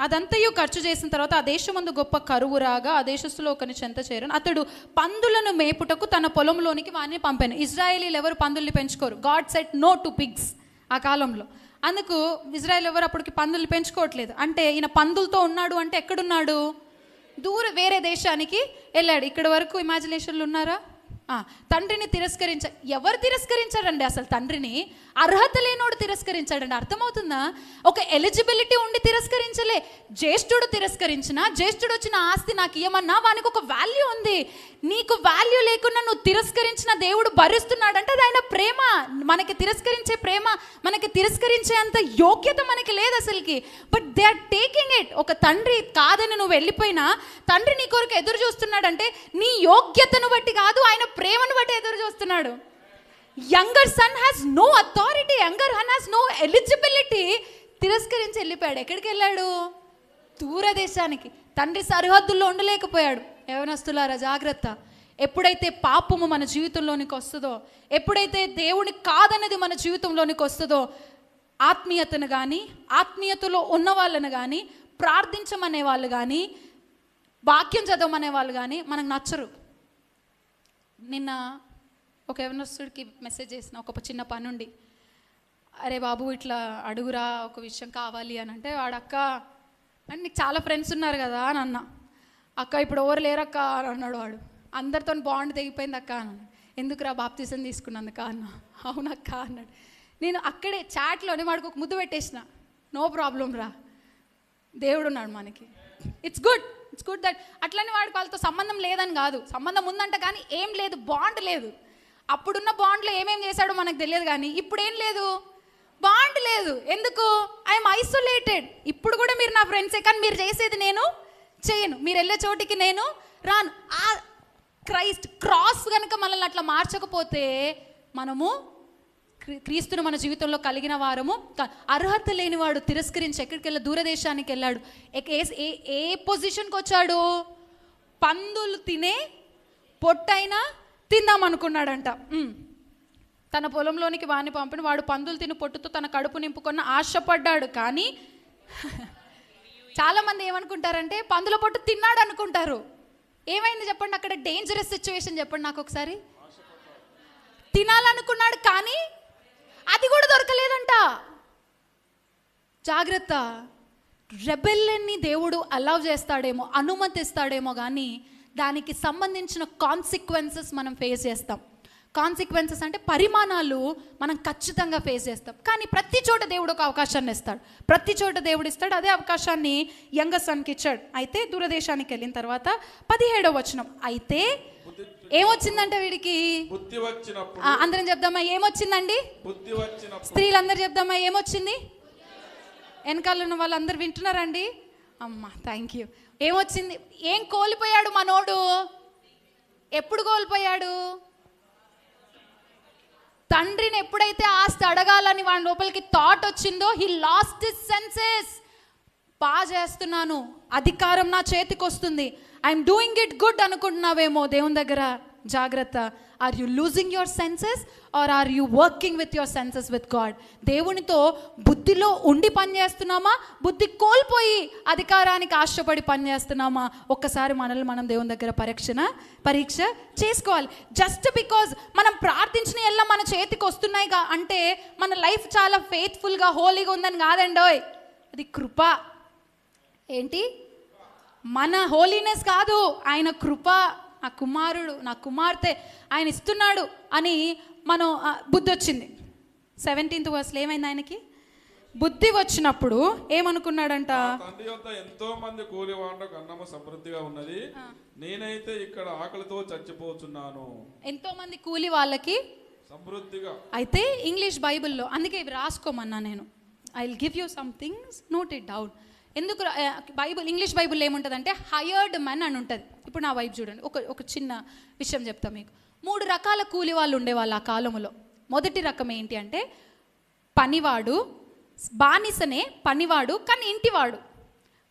అదంతయు ఖర్చు చేసిన తర్వాత ఆ దేశమందు గొప్ప కరువు రాగా ఆ దేశస్తులో ఒకని చెంత చేరను. అతడు పందులను మేపుటకు తన పొలంలోనికి వారిని పంపాను. ఇజ్రాయేలీలు ఎవరు పందుల్ని పెంచుకోరు. God set no to pigs ఆ కాలంలో. అందుకు ఇజ్రాయేల్ ఎవరు అప్పటికి పందుల్ని పెంచుకోవట్లేదు. అంటే ఈయన పందులతో ఉన్నాడు అంటే ఎక్కడున్నాడు? వేరే దేశానికి వెళ్ళాడు. ఇక్కడ వరకు ఇమాజినేషన్లు ఉన్నారా? తండ్రిని ఎవరు తిరస్కరించారండి? అసలు తండ్రిని అర్హత లేనోడు తిరస్కరించాడండి. అర్థమవుతుందా? ఒక ఎలిజిబిలిటీ ఉండి తిరస్కరించలే. జ్యేష్ఠుడు తిరస్కరించినా, జ్యేష్ఠుడు వచ్చిన ఆస్తి నాకు ఇవ్వమన్నా వానికి ఒక వాల్యూ ఉంది. నీకు వాల్యూ లేకుండా నువ్వు తిరస్కరించిన దేవుడు భరిస్తున్నాడంటే అది ఆయన ప్రేమ. మనకి తిరస్కరించే ప్రేమ, మనకి తిరస్కరించే అంత యోగ్యత మనకి లేదు అసలుకి. But they are taking it. ఒక తండ్రి కాదని నువ్వు వెళ్ళిపోయినా తండ్రి నీ కొరకు ఎదురు చూస్తున్నాడంటే నీ యోగ్యతను బట్టి కాదు, ఆయన ప్రేమను బట్టి ఎదురు చూస్తున్నాడు. Younger son has no authority, younger son has no eligibility. తిరస్కరించి వెళ్ళిపోయాడు. ఎక్కడికి వెళ్ళాడు? దూరదేశానికి. తండ్రి సరిహద్దుల్లో ఉండలేకపోయాడు. యవనస్తులారా జాగ్రత్త. ఎప్పుడైతే పాపము మన జీవితంలోనికి వస్తుందో, ఎప్పుడైతే దేవుని కాదనేది మన జీవితంలోనికి వస్తుందో, ఆత్మీయతను కానీ, ఆత్మీయతలో ఉన్న వాళ్ళని కానీ, ప్రార్థించమనే వాళ్ళు కానీ, వాక్యం చదవమనే వాళ్ళు కానీ మనకు నచ్చరు. నిన్న ఒక యవనస్తుడికి మెసేజ్ చేసిన, ఒక చిన్న పని ఉండి, అరే బాబు ఇట్లా అడుగురా, ఒక విషయం కావాలి అని అంటే, వాడు అక్క అంటే నీకు చాలా ఫ్రెండ్స్ ఉన్నారు కదా అని అన్న. అక్క ఇప్పుడు ఎవరు లేరక్క అని అన్నాడు వాడు. అందరితో బాండ్ తెగిపోయింది అక్క అన్నాడు. ఎందుకురా బాప్తిజం తీసుకున్నందుక అన్న. అవునక్క అన్నాడు. నేను అక్కడే చాట్లోనే వాడికి ఒక ముద్దు పెట్టేసిన, నో ప్రాబ్లం రా, దేవుడు ఉన్నాడు మనకి, ఇట్స్ గుడ్ దట్. అట్లనే వాడికి వాళ్ళతో సంబంధం లేదని కాదు, సంబంధం ఉందంట కానీ ఏం లేదు, బాండ్ లేదు. అప్పుడున్న బాండ్లో ఏమేం చేశాడో మనకు తెలియదు, కానీ ఇప్పుడు ఏం లేదు, బాండ్ లేదు. ఎందుకు? I'm isolated. ఇప్పుడు కూడా మీరు నా ఫ్రెండ్సే, కానీ మీరు చేసేది నేను చేయను, మీరు వెళ్ళే చోటికి నేను రాను. ఆ క్రైస్ట్ క్రాస్ కనుక మనల్ని అట్లా మార్చకపోతే మనము క్రీస్తును మన జీవితంలో కలిగిన వారము. అర్హత లేనివాడు తిరస్కరించి ఎక్కడికి వెళ్ళి దూరదేశానికి వెళ్ళాడు. ఏ పొజిషన్కి వచ్చాడు? పందులు తినే పొట్టైనా తిందాం అనుకున్నాడంట. తన పొలంలోనికి వాడిని పంపిన వాడు పందులు తిని పొట్టుతో తన కడుపు నింపుకున్న ఆశపడ్డాడు. కానీ చాలామంది ఏమనుకుంటారంటే పందుల పొట్టు తిన్నాడు అనుకుంటారు. ఏమైంది చెప్పండి అక్కడ? డేంజరస్ సిచ్యువేషన్ చెప్పండి నాకు ఒకసారి. తినాలనుకున్నాడు కానీ అది కూడా దొరకలేదంట. జాగ్రత్త. రెబెల్ని దేవుడు అలౌ చేస్తాడేమో, అనుమతిస్తాడేమో, కానీ దానికి సంబంధించిన కాన్సిక్వెన్సెస్ మనం ఫేస్ చేస్తాం. కాన్సిక్వెన్సెస్ అంటే పరిమాణాలు మనం ఖచ్చితంగా ఫేస్ చేస్తాం. కానీ ప్రతి చోట దేవుడు ఒక అవకాశాన్ని ఇస్తాడు, ప్రతి చోట దేవుడు ఇస్తాడు. అదే అవకాశాన్ని యంగసన్కి ఇచ్చాడు. అయితే దూరదేశానికి వెళ్ళిన తర్వాత 17వ వచనం, అయితే ఏమొచ్చిందంటే వీడికి
బుద్ధి వచ్చినప్పుడు.
అందరం చెప్దామా ఏమొచ్చిందండి?
బుద్ధి వచ్చినప్పుడు.
స్త్రీలందరూ చెప్దామా ఏమొచ్చింది? వెనకాల ఉన్న వాళ్ళందరూ వింటున్నారండి? అమ్మా థ్యాంక్ యూ. ఏమొచ్చింది? ఏం కోల్పోయాడు మనోడు? ఎప్పుడు కోల్పోయాడు? తండ్రిని ఎప్పుడైతే ఆస్తి అడగాలని వాడి లోపలికి థాట్ వచ్చిందో, హీ లాస్ట్ హిస్ సెన్సెస్. బాగా చేస్తున్నాను, అధికారం నా చేతికి వస్తుంది, ఐఎమ్ డూయింగ్ ఇట్ గుడ్ అనుకుంటున్నావేమో దేవుని దగ్గర. జాగ్రత్త. Are you losing your senses or are you working with your senses with God? దేవునితో బుద్ధిలో ఉండి పనిచేస్తున్నామా, బుద్ధి కోల్పోయి అధికారానికి ఆశపడి పనిచేస్తున్నామా? ఒక్కసారి మనల్ని మనం దేవుని దగ్గర పరీక్ష చేసుకోవాలి. జస్ట్ బికాజ్ మనం ప్రార్థించిన ఎల్లా మన చేతికి వస్తున్నాయి అంటే మన లైఫ్ చాలా ఫెయిత్ఫుల్గా హోలీగా ఉందని కాదండోయ్. అది కృప. ఏంటి? మన హోలీనెస్ కాదు, ఆయన కృప. నా కుమారుడు, నా కుమార్తె ఆయన ఇస్తున్నాడు అని మనం బుద్ధి వచ్చింది. 17th వర్స్లో ఏమైంది? ఆయనకి బుద్ధి వచ్చినప్పుడు ఏమనుకున్నాడంట?
తండ్రి వద్ద ఎంతో మంది కూలివాళ్లకు అన్నము సమృద్ధిగా ఉన్నది, నేనైతే ఇక్కడ ఆకలితో చచ్చిపోతున్నాను. ఎంతో మంది కూలి వాళ్ళకి సమృద్ధిగా. అయితే ఇంగ్లీష్ బైబిల్లో, అందుకే ఇవి రాసుకోమన్నా నేను. I will give you some things, note it down. ఎందుకు ఇంగ్లీష్ బైబిల్లో ఏముంటుందంటే హయర్డ్ మెన్ అని ఉంటుంది. ఇప్పుడు నా వైపు చూడండి, ఒక చిన్న విషయం చెప్తా మీకు. 3 రకాల కూలి వాళ్ళు ఉండేవాళ్ళు ఆ కాలంలో. మొదటి రకం ఏంటి అంటే పనివాడు, బానిసనే పనివాడు కానీ ఇంటివాడు.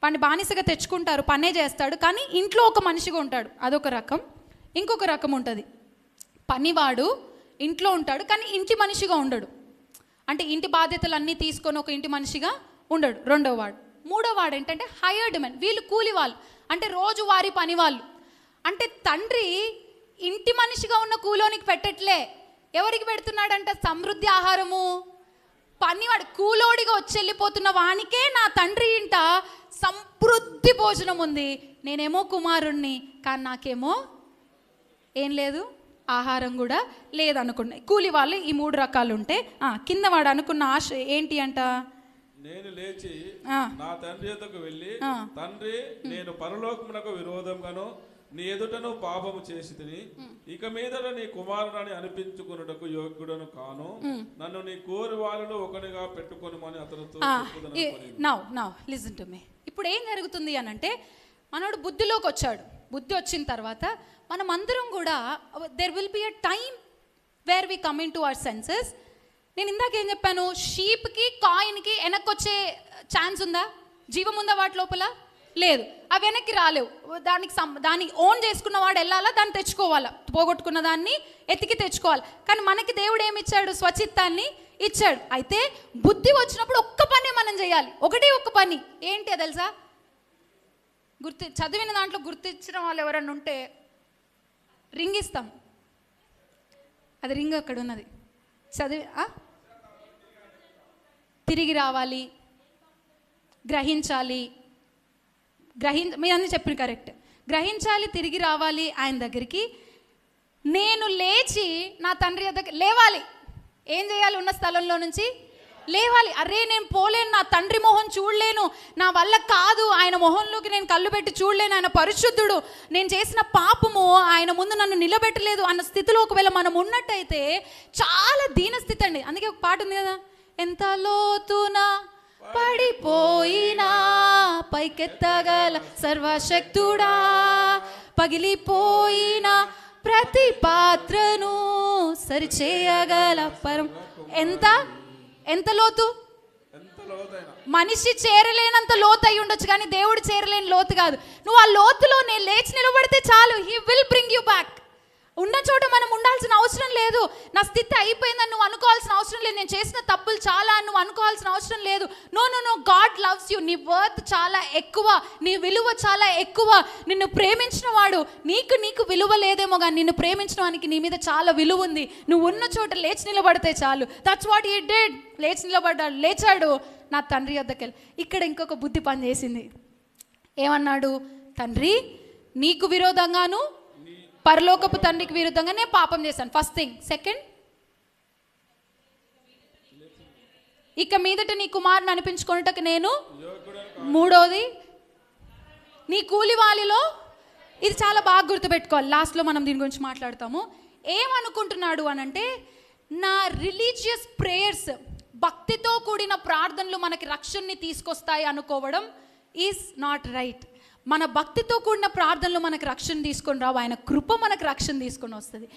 వాడిని బానిసగా తెచ్చుకుంటారు, పనే చేస్తాడు కానీ ఇంట్లో ఒక మనిషిగా ఉంటాడు, అదొక రకం. ఇంకొక రకం ఉంటుంది, పనివాడు ఇంట్లో ఉంటాడు కానీ ఇంటి మనిషిగా ఉండడు, అంటే ఇంటి బాధ్యతలు అన్నీ తీసుకొని ఒక ఇంటి మనిషిగా ఉండడు, రెండో వాడు. మూడో వాడు ఏంటంటే హైర్డ్ మెన్, వీళ్ళు కూలి వాళ్ళు, అంటే రోజువారీ పని వాళ్ళు. అంటే తండ్రి ఇంటి మనిషిగా ఉన్న కూలోనికి పెట్టట్లే, ఎవరికి పెడుతున్నాడంట? సమృద్ధి ఆహారము. పనివాడు కూలోడిగా వచ్చి వెళ్ళిపోతున్న వానికే నా తండ్రి ఇంట సమృద్ధి భోజనం ఉంది. నేనేమో కుమారుణ్ణి కానీ నాకేమో ఏం లేదు, ఆహారం కూడా లేదనుకున్నాయి. కూలి వాళ్ళు ఈ 3 రకాలు ఉంటే కింద వాడు అనుకున్న ఆశ ఏంటి అంట? నేను లేచి నా తండ్రి యొద్దకు వెళ్ళి, తండ్రి నేను పరలోకమునకు విరోధంగాను నీ ఎదుటను పాపము చేసి తిని ఇక మీదట నీ కుమారుని అనిపించుకున్నటకు యోగ్యుడను కాను, నన్ను నీ కోరి వాళ్ళలో ఒకనిగా పెట్టుకొనుమని అతనితో
నౌ లిసన్ టు మీ. ఇప్పుడు ఏం జరుగుతుంది అని అంటే మనోడు బుద్ధిలోకి వచ్చాడు. బుద్ధి వచ్చిన తర్వాత మనం అందరం కూడా there will be a time where we come in to our senses. నేను ఇందాక ఏం చెప్పాను? షీప్కి కాయిన్కి వెనక్కి వచ్చే ఛాన్స్ ఉందా? జీవం ఉందా వాటి లోపల? లేదు, అవి వెనక్కి రాలేవు. దాన్ని ఓన్ చేసుకున్న వాడు వెళ్ళాలా, దాన్ని తెచ్చుకోవాలా, పోగొట్టుకున్న దాన్ని ఎతికి తెచ్చుకోవాలి. కానీ మనకి దేవుడు ఏమి ఇచ్చాడు? స్వచిత్తాన్ని ఇచ్చాడు. అయితే బుద్ధి వచ్చినప్పుడు ఒక్క పని మనం చేయాలి, ఒక్క పని. ఏంటి తెలుసా? చదివిన దాంట్లో గుర్తించిన వాళ్ళు ఎవరన్నా ఉంటే రింగ్ ఇస్తాం. అది రింగ్ అక్కడ ఉన్నది. తిరిగి రావాలి, గ్రహించాలి. మీరు అన్నీ చెప్పిన కరెక్ట్. గ్రహించాలి, తిరిగి రావాలి ఆయన దగ్గరికి. నేను లేచి నా తండ్రి దగ్గర లేవాలి. ఏం చేయాలి? ఉన్న స్థలంలో నుంచి లేవాలి. అరే నేను పోలేను, నా తండ్రి మొహం చూడలేను, నా వల్ల కాదు, ఆయన మొహంలోకి నేను కళ్ళు పెట్టి చూడలేను, ఆయన పరిశుద్ధుడు, నేను చేసిన పాపము ఆయన ముందు నన్ను నిలబెట్టలేదు అన్న స్థితిలో ఒకవేళ మనం ఉన్నట్టయితే చాలా దీనస్థితి అండి. అందుకే ఒక పాట ఉంది కదా, ఎంత లోతున పడిపోయినా పైకెత్తగల సర్వశక్తుడా, పగిలిపోయిన ప్రతి పాత్రను సరిచేయగల పరం. ఎంత లోతు? మనిషి చేరలేనంత లోతు అయి ఉండొచ్చు, కానీ దేవుడు చేరలేని లోతు కాదు. నువ్వు ఆ లోతులో నేను లేచి నిలబడితే చాలు, he will bring you back. ఉన్న చోట మనం ఉండాల్సిన అవసరం లేదు. నా స్థితి అయిపోయిందని నువ్వు అనుకోవాల్సిన అవసరం లేదు. నేను చేసిన తప్పులు చాలా అని నువ్వు అనుకోవాల్సిన అవసరం లేదు. No no no, God loves you. నీ వర్త్ చాలా ఎక్కువ, నీ విలువ చాలా ఎక్కువ. నిన్ను ప్రేమించిన వాడు నీకు విలువ లేదేమో, కానీ నిన్ను ప్రేమించిన వానికి నీ మీద చాలా విలువ ఉంది. నువ్వు ఉన్న చోట లేచి నిలబడితే చాలు. That's what he did. లేచి నిలబడ్డాడు, లేచాడు, నా తండ్రి వద్దకెళ్ళి. ఇక్కడ ఇంకొక బుద్ధి పని చేసింది. ఏమన్నాడు? తండ్రి, నీకు విరోధంగాను పరలోకపు తండ్రికి విరుద్ధంగా నేను పాపం చేశాను. First thing. సెకండ్, ఇక మీదట నీ కుమారుని అనిపించుకున్నటకు నేను. మూడోది, నీ కూలివాలిలో. ఇది చాలా బాగా గుర్తుపెట్టుకోవాలి, లాస్ట్లో మనం దీని గురించి మాట్లాడతాము. ఏమనుకుంటున్నాడు అనంటే, నా రిలీజియస్ ప్రేయర్స్, భక్తితో కూడిన ప్రార్థనలు మనకి రక్షణని తీసుకొస్తాయి అనుకోవడం ఈజ్ నాట్ రైట్. మన భక్తితో కూడిన ప్రార్థనలు మనకు రక్షణ తీసుకొని రావు, ఆయన కృప మనకు రక్షణ తీసుకొని వస్తుంది.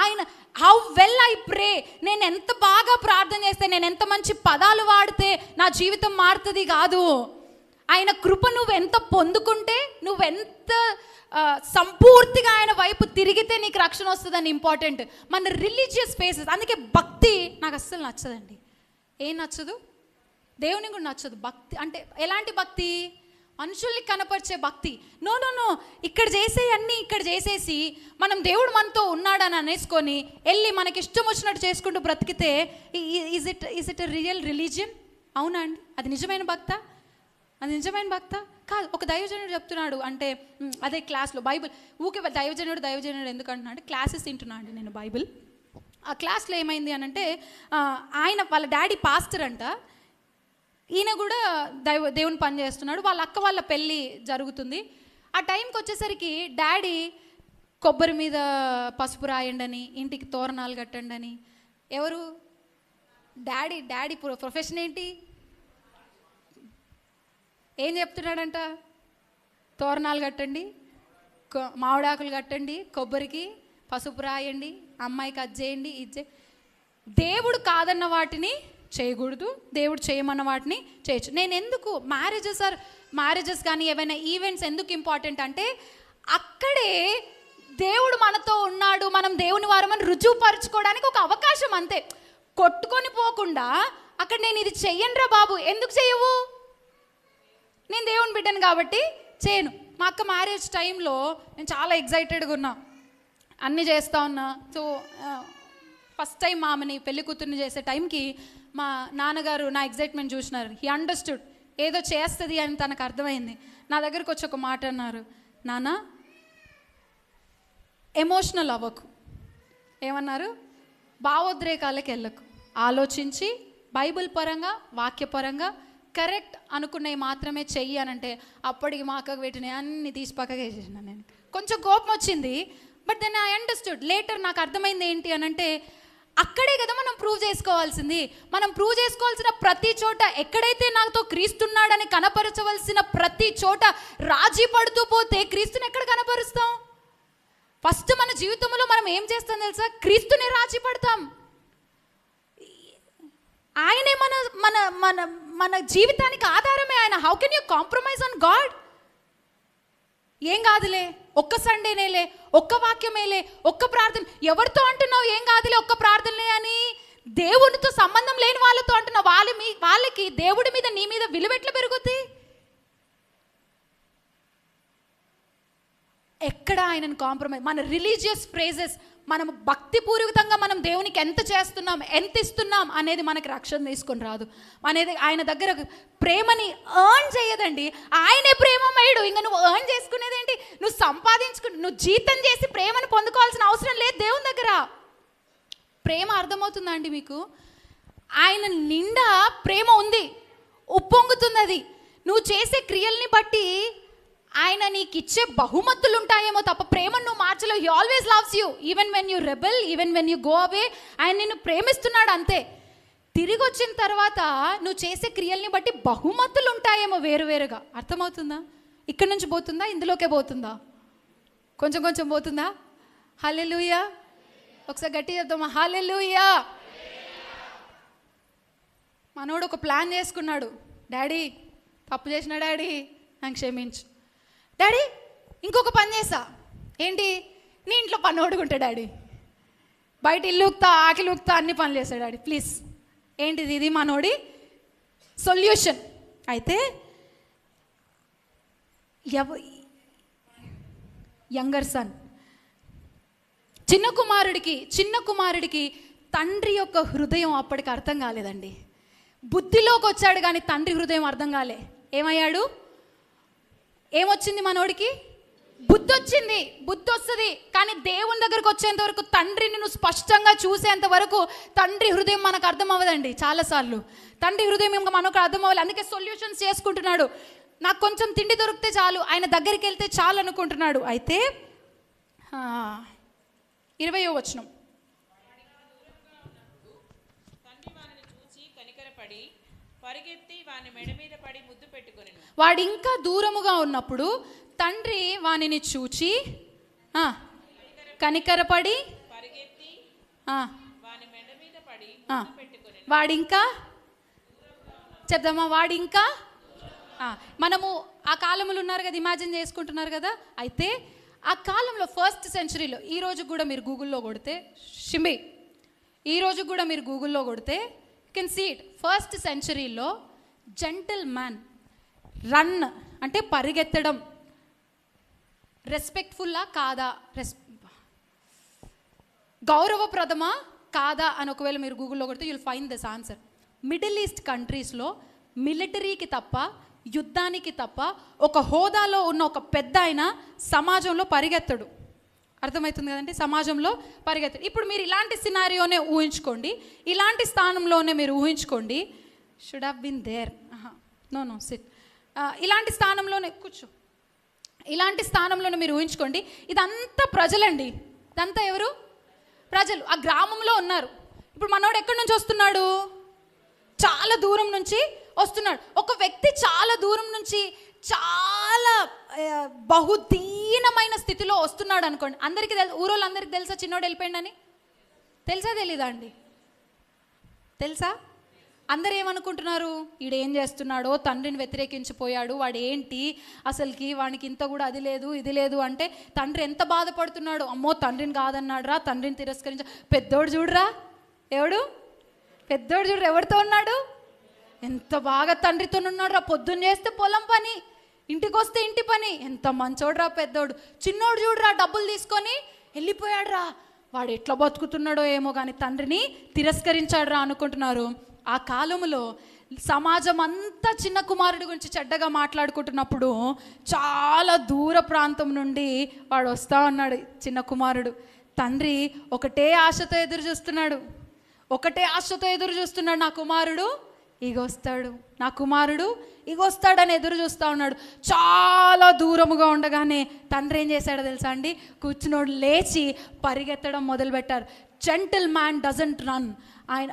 ఆయన హౌ వెల్ ఐ ప్రే, నేను ఎంత బాగా ప్రార్థన చేస్తే, నేను ఎంత మంచి పదాలు వాడితే నా జీవితం మారుతుంది కాదు. ఆయన కృప నువ్వెంత పొందుకుంటే, నువ్వెంత సంపూర్తిగా ఆయన వైపు తిరిగితే నీకు రక్షణ వస్తుందని ఇంపార్టెంట్. మన రిలీజియస్ ఫేసెస్. అందుకే భక్తి నాకు అస్సలు నచ్చదండి. ఏం నచ్చదు? దేవుని కూడా నచ్చదు. భక్తి అంటే ఎలాంటి భక్తి? మనుషుల్ని కనపరిచే భక్తి. నో నో నో, ఇక్కడ చేసే అన్నీ ఇక్కడ చేసేసి మనం దేవుడు మనతో ఉన్నాడని అనేసుకొని వెళ్ళి మనకి ఇష్టం వచ్చినట్టు చేసుకుంటూ బ్రతికితే ఈజ్ ఇట్ రియల్ రిలీజియన్? అవునా అండి? అది నిజమైన భక్త? అది నిజమైన భక్త కాదు. ఒక దైవజనుడు చెప్తున్నాడు అంటే, అదే క్లాస్లో బైబిల్ ఊకే దైవజనుడు ఎందుకు అంటున్నాడు, క్లాసెస్ తింటున్నా అండి నేను బైబిల్. ఆ క్లాస్లో ఏమైంది అని అంటే, ఆయన వాళ్ళ డాడీ పాస్టర్ అంట, ఈయన కూడా దేవుని పని చేస్తున్నాడు. వాళ్ళ అక్క వాళ్ళ పెళ్ళి జరుగుతుంది. ఆ టైంకి వచ్చేసరికి డాడీ కొబ్బరి మీద పసుపు రాయండి అని, ఇంటికి తోరణాలు కట్టండి అని. ఎవరు? డాడీ ప్రొఫెషన్ ఏంటి? ఏం చెప్తున్నాడంట? తోరణాలు కట్టండి, మామిడాకులు కట్టండి, కొబ్బరికి పసుపు రాయండి, అమ్మాయికి అది చేయండి, ఇది దేవుడు కాదన్న వాటిని చేయకూడదు, దేవుడు చేయమన్న వాటిని చేయొచ్చు. నేను ఎందుకు మ్యారేజెస్ కానీ ఏవైనా ఈవెంట్స్ ఎందుకు ఇంపార్టెంట్ అంటే, అక్కడే దేవుడు మనతో ఉన్నాడు, మనం దేవుని వారమని రుజువుపరచుకోవడానికి ఒక అవకాశం అంతే. కొట్టుకొని పోకుండా అక్కడ నేను ఇది చెయ్యనురా బాబు, ఎందుకు చెయ్యవు? నేను దేవుని బిడ్డను కాబట్టి చేయను. మా అక్క మ్యారేజ్ టైంలో నేను చాలా ఎగ్జైటెడ్గా ఉన్నా, అన్నీ చేస్తూ ఉన్నా. సో ఫస్ట్ టైం ఆమెని పెళ్లి కూతుర్ని చేసే టైంకి మా నాన్నగారు నా ఎగ్జైట్మెంట్ చూసినారు. హీ అండర్స్టూడ్, ఏదో చేస్తుంది అని తనకు అర్థమైంది. నా దగ్గరకు వచ్చి ఒక మాట అన్నారు, నాన్న ఎమోషనల్ అవ్వకు. ఏమన్నారు? భావోద్రేకాలకు వెళ్ళకు, ఆలోచించి బైబిల్ పరంగా వాక్యపరంగా కరెక్ట్ అనుకున్నవి మాత్రమే చెయ్యి అని అంటే, అప్పటికి మా అక్కకు పెట్టినవి అన్నీ తీసి పక్కగా వేసేసిన. నేను కొంచెం కోపం వచ్చింది, but then I understood. Later నాకు అర్థమైంది ఏంటి అని అంటే, అక్కడే కదా మనం ప్రూవ్ చేసుకోవాల్సింది. మనం ప్రూవ్ చేసుకోవాల్సిన ప్రతి చోట, ఎక్కడైతే నాతో క్రీస్తున్నాడని కనపరచవలసిన ప్రతి చోట రాజీ పడుతూ పోతే క్రీస్తుని ఎక్కడ కనపరుస్తాం? ఫస్ట్ మన జీవితంలో మనం ఏం చేస్తాం తెలుసా? క్రీస్తునే రాజీ పడతాం. ఆయనే మన మన మన మన జీవితానికి ఆధారమే ఆయన. How can you compromise on God? ఏం కాదులే, ఒక్క సండేనేలే, ఒక్క వాక్యమేలే, ఒక్క ప్రార్థన. ఎవరితో అంటున్నావు ఏం కాదులే ఒక్క ప్రార్థనలే అని? దేవునితో సంబంధం లేని వాళ్ళతో అంటున్నావు. వాళ్ళకి దేవుడి మీద నీ మీద విలువ ఎట్లా పెరుగుద్ది? ఎక్కడ ఆయనను కాంప్రమైజ్? మన రిలీజియస్ ఫ్రేజెస్, మనం భక్తిపూర్వకంగా మనం దేవునికి ఎంత చేస్తున్నాం, ఎంత ఇస్తున్నాం అనేది మనకి రక్షణ తీసుకొని రాదు. అనేది ఆయన దగ్గర ప్రేమని ఎర్న్ చేయదండి, ఆయనే ప్రేమమయుడు. ఇంకా నువ్వు ఎర్న్ చేసుకునేది ఏంటి? నువ్వు నువ్వు జీతం చేసి ప్రేమను పొందుకోవాల్సిన అవసరం లేదు దేవుని దగ్గర. ప్రేమ అర్థమవుతుందా అండి మీకు? ఆయన నిండా ప్రేమ ఉంది, ఉప్పొంగుతుంది. అది నువ్వు చేసే క్రియల్ని బట్టి ఆయన నీకు ఇచ్చే బహుమతులు ఉంటాయేమో తప్ప ప్రేమను నువ్వు మార్చలేవు. He always loves you, even when you rebel, even when you go away. ఆయన నిన్ను ప్రేమిస్తున్నాడు అంతే. తిరిగి వచ్చిన తర్వాత నువ్వు చేసే క్రియల్ని బట్టి బహుమతులు ఉంటాయేమో వేరువేరుగా. అర్థమవుతుందా? ఇక్కడ నుంచి పోతుందా, ఇందులోకే పోతుందా? కొంచెం కొంచెం పోతుందా? హల్లెలూయా. ఒకసారి గట్టిగా చెప్తామా? హల్లెలూయా. మనోడు ఒక ప్లాన్ చేసుకున్నాడు. డాడీ తప్పు చేసిన డాడీ నాకు క్షమించు. డాడీ ఇంకొక పని చేసా. ఏంటి? నీ ఇంట్లో పని ఓడుకుంటా డాడీ, బయట ఇల్లు ఉక్తా, ఆకిలు ఉక్తా, అన్ని పనులు చేస్తాడు డాడీ ప్లీజ్. ఏంటిది? ఇది మనోడి సొల్యూషన్. అయితే యంగర్ సన్, చిన్న కుమారుడికి తండ్రి యొక్క హృదయం అప్పటికి అర్థం కాలేదండి. బుద్ధిలోకి వచ్చాడు కానీ తండ్రి హృదయం అర్థం కాలే. ఏమయ్యాడు? ఏమొచ్చింది మనోడికి? బుద్ధి వచ్చింది. బుద్ధి వస్తుంది కానీ దేవుని దగ్గరకు వచ్చేంత వరకు, తండ్రిని నువ్వు స్పష్టంగా చూసేంత వరకు తండ్రి హృదయం మనకు అర్థం అవ్వదండి. చాలాసార్లు తండ్రి హృదయం ఇంకా మనకు అర్థం అవ్వాలి. అందుకే సొల్యూషన్స్ చేసుకుంటున్నాడు. నాకు కొంచెం తిండి దొరికితే చాలు, ఆయన దగ్గరికి వెళ్తే చాలు అనుకుంటున్నాడు. అయితే 20వ వచనం, వాడు ఇంకా దూరముగా ఉన్నప్పుడు తండ్రి వానిని చూచి కనికరపడి వాడింకా చెప్దామా? వాడింకా మనము ఆ కాలంలో ఉన్నారు కదా, ఇమాజిన్ చేసుకుంటున్నారు కదా. అయితే ఆ కాలంలో ఫస్ట్ సెంచరీలో, ఈరోజు కూడా మీరు గూగుల్లో కొడితే షింబి, ఈరోజు కూడా మీరు గూగుల్లో కొడితే కెన్ సీ ఇట్. ఫస్ట్ సెంచరీలో జెంటిల్ మ్యాన్, రన్ అంటే పరిగెత్తడం, రెస్పెక్ట్ఫుల్లా కాదా, గౌరవప్రదమా కాదా అని ఒకవేళ మీరు గూగుల్లో కొడితే you'll find this answer. Middle east కంట్రీస్లో మిలిటరీకి తప్ప, యుద్ధానికి తప్ప ఒక హోదాలో ఉన్న ఒక పెద్ద ఆయన సమాజంలో పరిగెత్తడు. అర్థమవుతుంది కదండి? సమాజంలో పరిగెత్తడు. ఇప్పుడు మీరు ఇలాంటి సినారియోనే ఊహించుకోండి, ఇలాంటి స్థానంలోనే మీరు ఊహించుకోండి. Should have been there. No sit. ఇలాంటి స్థానంలోనే కూర్చో. ఇలాంటి స్థానంలోనే మీరు ఊహించుకోండి. ఇదంతా ప్రజలండి. ఇదంతా ఎవరు? ప్రజలు. ఆ గ్రామంలో ఉన్నారు. ఇప్పుడు మనోడు ఎక్కడి నుంచి వస్తున్నాడు? చాలా దూరం నుంచి వస్తున్నాడు. ఒక వ్యక్తి చాలా దూరం నుంచి చాలా బహుదీనమైన స్థితిలో వస్తున్నాడు అనుకోండి. అందరికీ ఊరోళ్ళందరికీ తెలుసా చిన్నోడు వెళ్ళిపోయిందని? తెలుసా తెలీదా అండి? తెలుసా? అందరు ఏమనుకుంటున్నారు? ఈడేం చేస్తున్నాడో, తండ్రిని వ్యతిరేకించిపోయాడు, వాడు ఏంటి అసలుకి, వానికి ఇంత కూడా అది లేదు ఇది లేదు అంటే తండ్రి ఎంత బాధపడుతున్నాడు. అమ్మో తండ్రిని కాదన్నాడు రా, తండ్రిని తిరస్కరించా. పెద్దోడు చూడరా, ఎవడు పెద్దోడు చూడరా ఎవరితో ఉన్నాడు? ఎంత బాగా తండ్రితో ఉన్నాడు రా. పొద్దున్న చేస్తే పొలం పని, ఇంటికి వస్తే ఇంటి పని, ఎంత మంచోడు రా పెద్దోడు. చిన్నోడు చూడరా డబ్బులు తీసుకొని వెళ్ళిపోయాడు రా, వాడు ఎట్లా బతుకుతున్నాడో ఏమో కానీ తండ్రిని తిరస్కరించాడు రా అనుకుంటున్నారు. ఆ కాలంలో సమాజం అంతా చిన్న కుమారుడి గురించి చెడ్డగా మాట్లాడుకుంటున్నప్పుడు చాలా దూర ప్రాంతం నుండి వాడు వస్తూ ఉన్నాడు, చిన్న కుమారుడు. తండ్రి ఒకటే ఆశతో ఎదురు చూస్తున్నాడు, నా కుమారుడు ఇగొస్తాడు, నా కుమారుడు ఇగొస్తాడని ఎదురు చూస్తూ ఉన్నాడు. చాలా దూరముగా ఉండగానే తండ్రి ఏం చేశాడో తెలుసా అండి? కూర్చున్నోడు లేచి పరిగెత్తడం మొదలుపెట్టారు. Gentle man doesn't run. ఆయన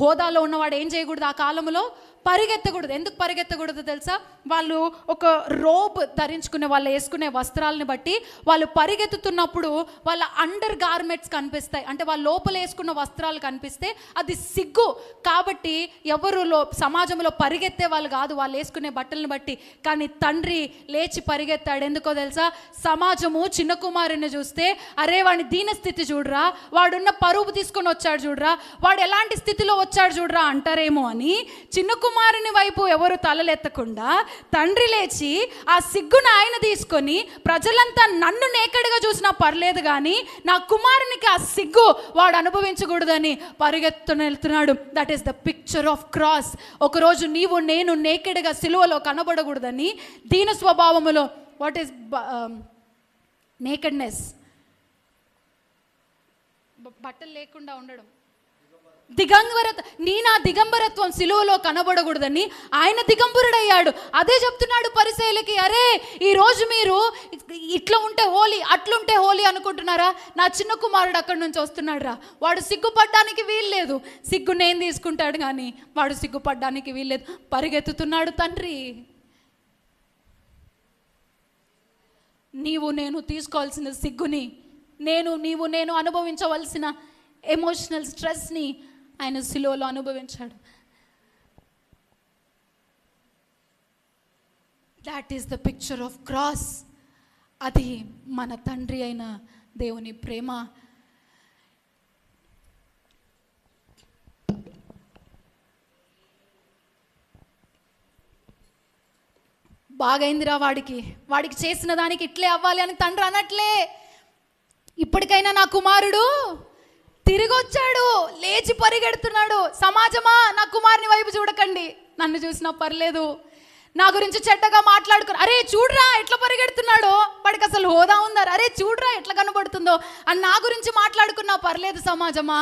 హోదాలో ఉన్నవాడు ఏం చేయకూడదు? ఆ కాలంలో పరిగెత్తకూడదు. ఎందుకు పరిగెత్తకూడదు తెలుసా? వాళ్ళు ఒక రోబ్ ధరించుకునే, వాళ్ళు వేసుకునే వస్త్రాలను బట్టి వాళ్ళు పరిగెత్తుతున్నప్పుడు వాళ్ళ అండర్ గార్మెంట్స్ కనిపిస్తాయి. అంటే వాళ్ళ లోపల వేసుకున్న వస్త్రాలు కనిపిస్తే అది సిగ్గు. కాబట్టి ఎవరు సమాజంలో పరిగెత్తే వాళ్ళు కాదు వాళ్ళు వేసుకునే బట్టలను బట్టి. కానీ తండ్రి లేచి పరిగెత్తాడు. ఎందుకో తెలుసా? సమాజము చిన్న కుమారుని చూస్తే, అరే వాడిని దీనస్థితి చూడరా, వాడున్న పరువు తీసుకొని వచ్చాడు చూడరా, వాడు ఎలాంటి స్థితిలో వచ్చాడు చూడరా అంటారేమో అని చిన్న కుమారుని వైపు ఎవరు తలలెత్తకుండా తండ్రి లేచి ఆ సిగ్గును ఆయన తీసుకొని, ప్రజలంతా నన్ను నేకడిగా చూసినా పర్లేదు కానీ నా కుమారునికి ఆ సిగ్గు వాడు అనుభవించకూడదని పరిగెత్తునెళ్తున్నాడు. That is the picture of cross. ఒకరోజు నీవు నేను నేకెడ్గా సిలువలో కనబడకూడదని, దీన స్వభావములో, వాట్ ఈస్ నేకెడ్నెస్, బట్టలు లేకుండా ఉండడం, నా దిగంబరత్వం సిలువలో కనబడకూడదని ఆయన దిగంబరుడయ్యాడు. అదే చెప్తున్నాడు పరిసయ్యులకి, అరే ఈరోజు మీరు ఇట్లా ఉంటే హోలీ, అట్లుంటే హోలీ అనుకుంటున్నారా? నా చిన్న కుమారుడు అక్కడి నుంచి వస్తున్నాడు రా, వాడు సిగ్గుపడ్డానికి వీల్లేదు. సిగ్గు నేను తీసుకుంటాడు కానీ వాడు సిగ్గుపడ్డానికి వీల్లేదు. పరిగెత్తుతున్నాడు తండ్రి. నీవు నేను తీసుకోవాల్సిన సిగ్గుని, నీవు నేను అనుభవించవలసిన ఎమోషనల్ స్ట్రెస్ని ఆయన సిలువలో అనుభవించాడు. That is the picture of cross. అది మన తండ్రి అయిన దేవుని ప్రేమ. బాగైందిరా వాడికి చేసిన దానికి ఇట్లే అవ్వాలి అని తండ్రి అనట్లే. ఇప్పటికైనా నా కుమారుడు తిరిగి వచ్చాడు, లేచి పరిగెడుతున్నాడు. సమాజమా, నా కుమారుని వైపు చూడకండి, నన్ను చూసినా పర్లేదు. నా గురించి చెడ్డగా మాట్లాడుకుని, అరే చూడరా ఎట్లా పరిగెడుతున్నాడో, వాడికి అసలు హోదా ఉందా, అరే చూడరా ఎట్లా కనబడుతుందో అని నా గురించి మాట్లాడుకున్నా పర్లేదు. సమాజమా,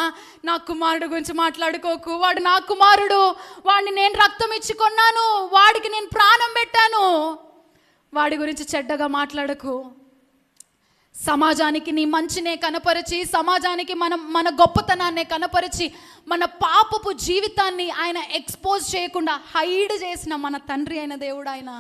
నా కుమారుడు గురించి మాట్లాడుకోకు. వాడు నా కుమారుడు, వాడిని నేను రక్తం ఇచ్చి కొన్నాను, వాడికి నేను ప్రాణం పెట్టాను. వాడి గురించి చెడ్డగా మాట్లాడకు. సమాజానికి నీ మంచినే కనపరిచి, సమాజానికి మన గొప్పతనాన్నే కనపరిచి, మన పాపపు జీవితాన్ని ఆయన ఎక్స్పోజ్ చేయకుండా హైడ్ చేసిన మన తండ్రి అయిన దేవుడు ఆయన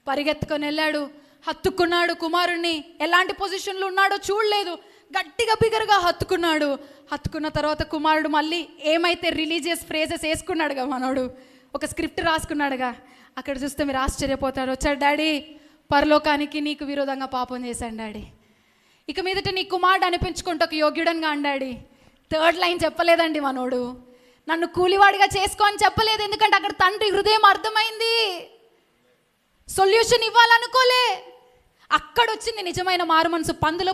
పరిగెత్తుకొని వెళ్ళాడు, హత్తుకున్నాడు కుమారుణ్ణి. ఎలాంటి పొజిషన్లో ఉన్నాడో చూడలేదు, గట్టిగా బిగరగా హత్తుకున్నాడు. హత్తుకున్న తర్వాత కుమారుడు మళ్ళీ ఏమైతే రిలీజియస్ ఫ్రేజెస్ వేసుకున్నాడుగా మనోడు, ఒక స్క్రిప్ట్ రాసుకున్నాడుగా. అక్కడ చూస్తే మీరు ఆశ్చర్యపోతారు. వచ్చాడు, డాడీ పరలోకానికి నీకు విరోధంగా పాపం చేశాను డాడీ, ఇక మీదట నీ కుమారుడు అనిపించుకుంటూ ఒక యోగ్యుడనిగా డాడీ. థర్డ్ లైన్ చెప్పలేదండి మనోడు, నన్ను కూలివాడిగా చేసుకో అని చెప్పలేదు. ఎందుకంటే అక్కడ తండ్రి హృదయం అర్థమైంది. సొల్యూషన్ ఇవ్వాలనుకోలే. అక్కడ వచ్చింది నిజమైన మారు మనసు. పందుల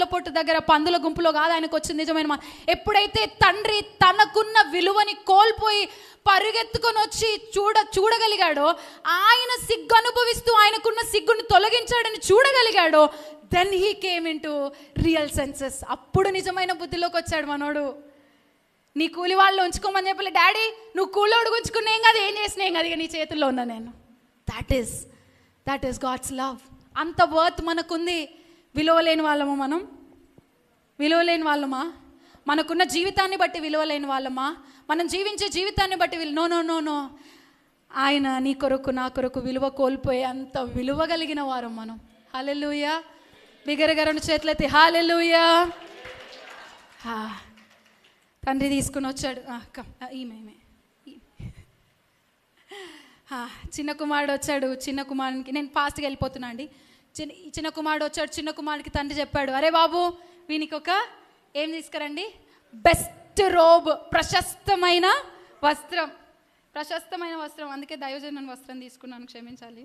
పొట్టు దగ్గర పందుల గుంపులో కాదు ఆయనకు వచ్చింది నిజమైన ఎప్పుడైతే తండ్రి తనకున్న విలువని కోల్పోయి పరిగెత్తుకొని వచ్చి చూడగలిగాడో, ఆయన సిగ్గు అనుభవిస్తూ ఆయనకున్న సిగ్గుని తొలగించాడని చూడగలిగాడో, then he came into real senses. అప్పుడు నిజమైన బుద్ధిలోకి వచ్చాడు మనోడు. నీ కూలి వాళ్ళు ఉంచుకోమని చెప్పలే డాడీ, నువ్వు కూలోడు ఉంచుకునేం కాదు, ఏం చేసినా ఏం కాదు, ఇక నీ చేతుల్లో ఉన్నా నేను. That is God's love. అంత వర్త్ మనకుంది. విలువలేని వాళ్ళమా మనం? విలువలేని వాళ్ళమా? మనకున్న జీవితాన్ని బట్టి విలువలేని వాళ్ళమా? మనం జీవించే జీవితాన్ని బట్టి నో నో నో నో. ఆయన నీ కొరకు నా కొరకు విలువ కోల్పోయే అంత విలువ కలిగిన వారం మనం. హల్లెలూయా. బిగరగా రెండు చేతులెత్తి హల్లెలూయా. తండ్రి తీసుకుని వచ్చాడు. ఈమె చిన్న కుమారుడు వచ్చాడు. చిన్న కుమారునికి నేను ఫాస్ట్గా వెళ్ళిపోతున్నా అండి. చిన్న కుమారుడు వచ్చాడు. చిన్న కుమారుడికి తండ్రి చెప్పాడు, అరే బాబు వీనికి ఒక ఏం తీసుకురండి, బెస్ట్ రోబ్, ప్రశస్తమైన వస్త్రం. అందుకే దైవజనుని వస్త్రం తీసుకున్నాను, క్షమించాలి.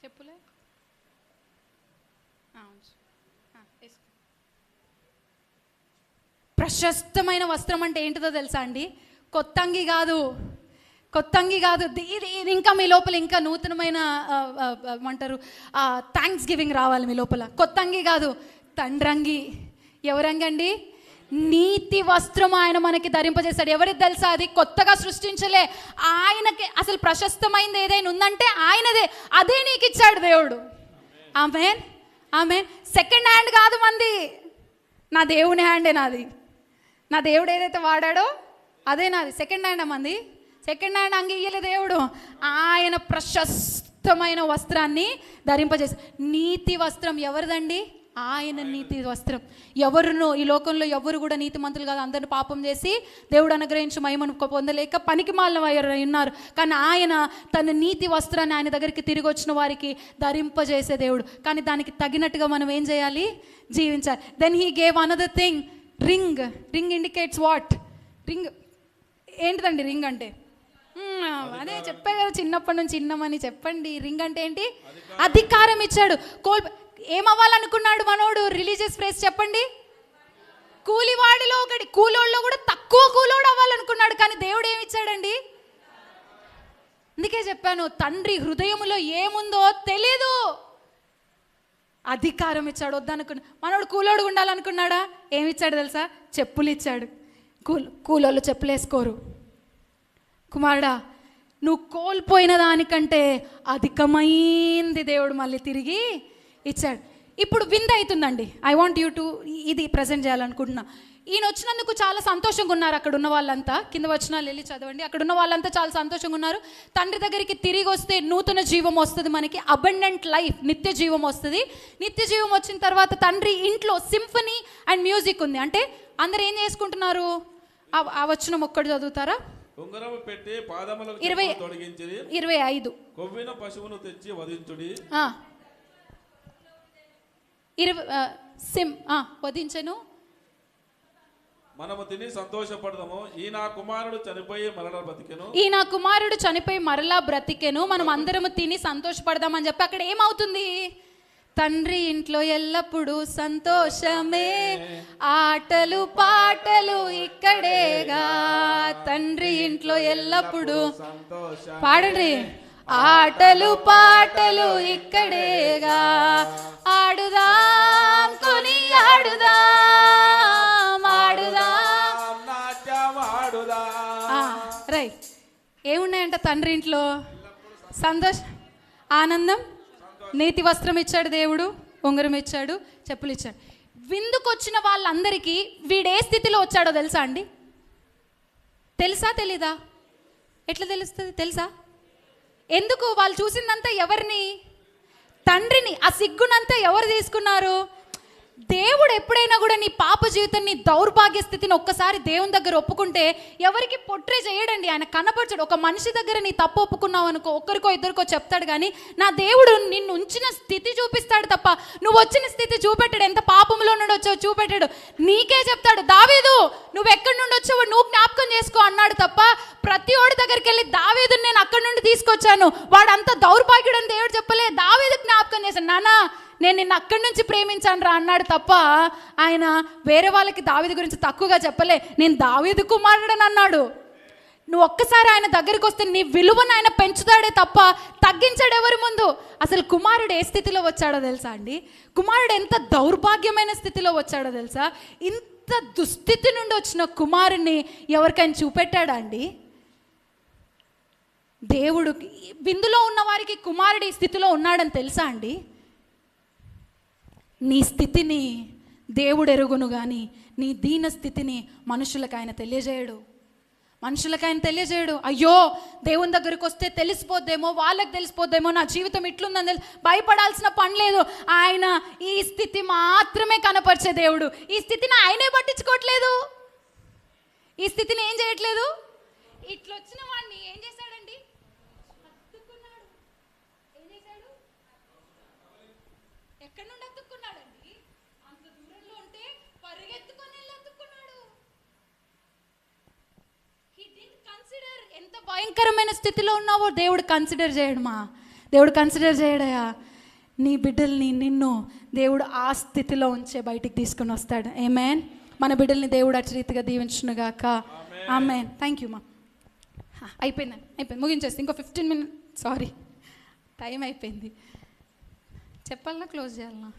చెప్పులే ప్రశస్తమైన వస్త్రం అంటే ఏంటిదో తెలుసా అండి? కొత్త అంగి కాదు. ఇది ఇంకా మీ లోపల ఇంకా నూతనమైన ఏమంటారు థ్యాంక్స్ గివింగ్ రావాలి మీ లోపల. కొత్త అంగి కాదు, తండ్రంగి. ఎవరంగి అండి? నీతి వస్త్రం ఆయన మనకి ధరింపజేశాడు. ఎవరికి తెలుసా? అది కొత్తగా సృష్టించలే. ఆయనకి అసలు ప్రశస్తమైనది ఏదైనా ఉందంటే ఆయనదే. అదే నీకు ఇచ్చాడు దేవుడు. ఆమేన్. సెకండ్ హ్యాండ్ కాదు మంది, నా దేవుని హ్యాండే నాది. నా దేవుడు ఏదైతే వాడాడో అదే నాది. సెకండ్ హ్యాండ్ అమ్మంది, సెకండ్ హ్యాండ్ అంగి ఇయ్యలే దేవుడు. ఆయన ప్రశస్తమైన వస్త్రాన్ని ధరింపజేసి, నీతి వస్త్రం ఎవరిదండి? ఆయన నీతి వస్త్రం. ఎవరునో ఈ లోకంలో ఎవరు కూడా నీతిమంతులు కాదు, అందరిని పాపం చేసి దేవుడు అనుగ్రహించి మహిమను పొందలేక పనికి మాలిన వారు ఉన్నారు. కానీ ఆయన తన నీతి వస్త్రాన్ని ఆయన దగ్గరికి తిరిగి వచ్చిన వారికి ధరింపజేసే దేవుడు. కానీ దానికి తగినట్టుగా మనం ఏం చేయాలి? జీవించాలి. Then he gave another thing, ring. Ring indicates what? Ring ఏంటిదండి? రింగ్ అంటే అదే చెప్పే కదా చిన్నప్పటి నుంచి చిన్నమని. చెప్పండి, రింగ్ అంటే ఏంటి? అధికారం ఇచ్చాడు. ఏమవ్వాలనుకున్నాడు మనోడు? రిలీజియస్ ఫ్రేజ్ చెప్పండి. కూలివాడిలో ఒకటి, కూలోళ్ళలో కూడా తక్కువ కూలోడు అవ్వాలనుకున్నాడు. కానీ దేవుడు ఏమి ఇచ్చాడండి? అందుకే చెప్పాను, తండ్రి హృదయములో ఏముందో తెలీదు, అధికారం ఇచ్చాడు. వద్దనుకున్నా మనోడు కూలోడు ఉండాలనుకున్నాడా? ఏమి ఇచ్చాడు తెలుసా? చెప్పులు ఇచ్చాడు. కూలోళ్ళు చెప్పులు వేసుకోరు. కుమారుడా, నువ్వు కోల్పోయిన దానికంటే అధికమైంది దేవుడు మళ్ళీ తిరిగి ఇచ్చాడు. ఇప్పుడు విందు అవుతుందండి. ఐ వాంట్ యూ టు ఇది ప్రజెంట్ చేయాలనుకుంటున్నా. ఈయన వచ్చినందుకు చాలా సంతోషంగా ఉన్నారు అక్కడ ఉన్న వాళ్ళంతా. కింద వచనాలు వెళ్ళి చదవండి. అక్కడ ఉన్న వాళ్ళంతా చాలా సంతోషంగా ఉన్నారు. తండ్రి దగ్గరికి తిరిగి వస్తే నూతన జీవం వస్తుంది, మనకి అబండెంట్ లైఫ్, నిత్య జీవం వస్తుంది. నిత్య జీవం వచ్చిన తర్వాత తండ్రి ఇంట్లో సింఫనీ అండ్ మ్యూజిక్ ఉంది. అంటే అందరు ఏం చేసుకుంటున్నారు? ఆ వచనం ఒక్కటి చదువుతారా?
ఉంగరము పెట్టి పాదములకు
25
కొవ్విన పశువును తెచ్చి వధించుడి.
వధించను,
మనము తిని సంతోషపడదాము. ఈ నా కుమారుడు చనిపోయి మరలా బ్రతికెను,
మనం అందరము తిని సంతోషపడదామని చెప్పి అక్కడ ఏమవుతుంది? తండ్రి ఇంట్లో ఎల్లప్పుడూ సంతోషమే, ఆటలు పాటలు ఇక్కడేగా. తండ్రి ఇంట్లో ఎల్లప్పుడూ పాడండి, ఆటలు పాటలు ఇక్కడేగా. ఆడుదాం, కొని ఆడుదాం, ఆడుదాం, రైట్. ఏమున్నాయంట తండ్రి ఇంట్లో? సంతోషం, ఆనందం, నీతి వస్త్రం ఇచ్చాడు దేవుడు, ఉంగరం ఇచ్చాడు, చెప్పులు ఇచ్చాడు. విందుకు వచ్చిన వాళ్ళందరికీ వీడే స్థితిలో వచ్చాడో తెలుసా అండి? తెలుసా? తెలీదా? ఎట్లా తెలుస్తుంది? తెలుసా? ఎందుకు? వాళ్ళు చూసిందంతా ఎవరిని? తండ్రిని. ఆ సిగ్గునంతా ఎవరు తీసుకున్నారు? దేవుడు ఎప్పుడైనా కూడా నీ పాప జీవితం, నీ దౌర్భాగ్య స్థితిని ఒక్కసారి దేవుని దగ్గర ఒప్పుకుంటే ఎవరికి పొట్రే చేయడండి, ఆయన కనపరచడు. ఒక మనిషి దగ్గర నీ తప్పు ఒప్పుకున్నావు అనుకో, ఒక్కరికో ఇద్దరికో చెప్తాడు, కానీ నా దేవుడు నిన్ను ఉంచిన స్థితి చూపిస్తాడు తప్ప నువ్వు వచ్చిన స్థితి చూపెట్టాడు. ఎంత పాపంలో నుండి వచ్చావు చూపెట్టాడు, నీకే చెప్తాడు. దావీదు, నువ్వు ఎక్కడి నుండి వచ్చావు నువ్వు జ్ఞాపకం చేసుకో అన్నాడు తప్ప ప్రతి ఓడి దగ్గరికి వెళ్ళి దావీదు నేను అక్కడి నుండి తీసుకొచ్చాను, వాడు అంత దౌర్భాగ్యుడు అని దేవుడు చెప్పలే. దావీదు జ్ఞాపకం చేశాను, నానా నేను నిన్ను అక్కడి నుంచి ప్రేమించాను రా అన్నాడు తప్ప ఆయన వేరే వాళ్ళకి దావీదు గురించి తక్కువగా చెప్పలే. నేను దావీదు కుమారుడని అన్నాడు. నువ్వు ఒక్కసారి ఆయన దగ్గరికి వస్తే నీ విలువను ఆయన పెంచుతాడే తప్ప తగ్గించాడు ఎవరి ముందు. అసలు కుమారుడు ఏ స్థితిలో వచ్చాడో తెలుసా అండి? కుమారుడు ఎంత దౌర్భాగ్యమైన స్థితిలో వచ్చాడో తెలుసా? ఇంత దుస్థితి నుండి వచ్చిన కుమారుణ్ణి ఎవరికైనా చూపెట్టాడా అండి దేవుడు? బిందులో ఉన్న వారికి కుమారుడు ఈ స్థితిలో ఉన్నాడని తెలుసా అండి? నీ స్థితిని దేవుడు ఎరుగును కానీ నీ దీన స్థితిని మనుషులకు ఆయన తెలియజేయడు. అయ్యో దేవుని దగ్గరికి వస్తే తెలిసిపోద్దేమో, వాళ్ళకి తెలిసిపోద్దేమో, నా జీవితం ఇట్లుందని భయపడాల్సిన పని లేదు. ఆయన ఈ స్థితి మాత్రమే కనపరిచే దేవుడు. ఈ స్థితిని ఆయనే పట్టించుకోవట్లేదు, ఈ స్థితిని ఏం చేయట్లేదు. ఇట్లొచ్చిన వాడిని ఏం చేశాడండి? అతుక్కున్నాడు. ఏం చేశాడు? ఎక్కడి నుండి అతుక్కున్నాడండి? అంత దూరంలో ఉంటే పరిగెత్తుకొని వెళ్ళి అతుక్కున్నాడు. ఎంత భయంకరమైన స్థితిలో ఉన్నావో దేవుడు కన్సిడర్ చేయడమా? దేవుడు కన్సిడర్ చేయడయా? నీ బిడ్డల్ని, నిన్ను దేవుడు ఆ స్థితిలో ఉంచే బయటికి తీసుకుని వస్తాడు. ఆమేన్. మన బిడ్డల్ని దేవుడు అటు రీతిగా దీవించునుగాక. ఆమేన్. థ్యాంక్ యూ మా. అయిపోయింది, ముగించేస్తే ఇంకో 15 minutes. సారీ, టైం అయిపోయింది. చెప్పాలన్నా క్లోజ్ చేయాలన్నా?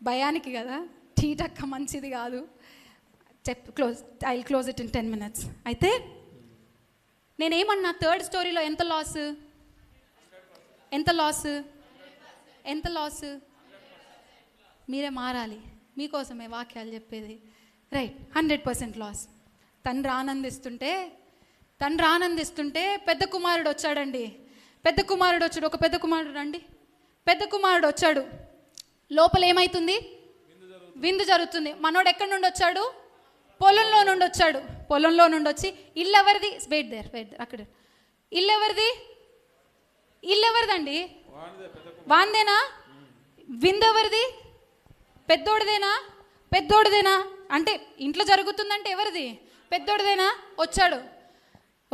భయానికి కదా, టీటక్క మంచిది కాదు. I close it in 10 minutes. అయితే నేనేమన్నా థర్డ్ స్టోరీలో ఎంత లాస్ మీరే మారాలి. మీకోసమే వాక్యాలు చెప్పేది. Right, 100% loss. తండ్రి ఆనందిస్తుంటే పెద్ద కుమారుడు వచ్చాడండి. ఒక పెద్ద కుమారుడు రండి. పెద్ద కుమారుడు వచ్చాడు. లోపల ఏమైతుంది? విందు జరుగుతుంది. మనోడు ఎక్కడి నుండి వచ్చాడు? పొలంలో నుండి వచ్చాడు. పొలంలో నుండి వచ్చి ఇల్లు ఎవరిది? వెయిట్ దేర్ అక్కడ. ఇల్లు ఎవరిదండి? వాందేనా? విందు ఎవరిది? పెద్దోడిదేనా? అంటే ఇంట్లో జరుగుతుందంటే ఎవరిది? పెద్దోడిదేనా?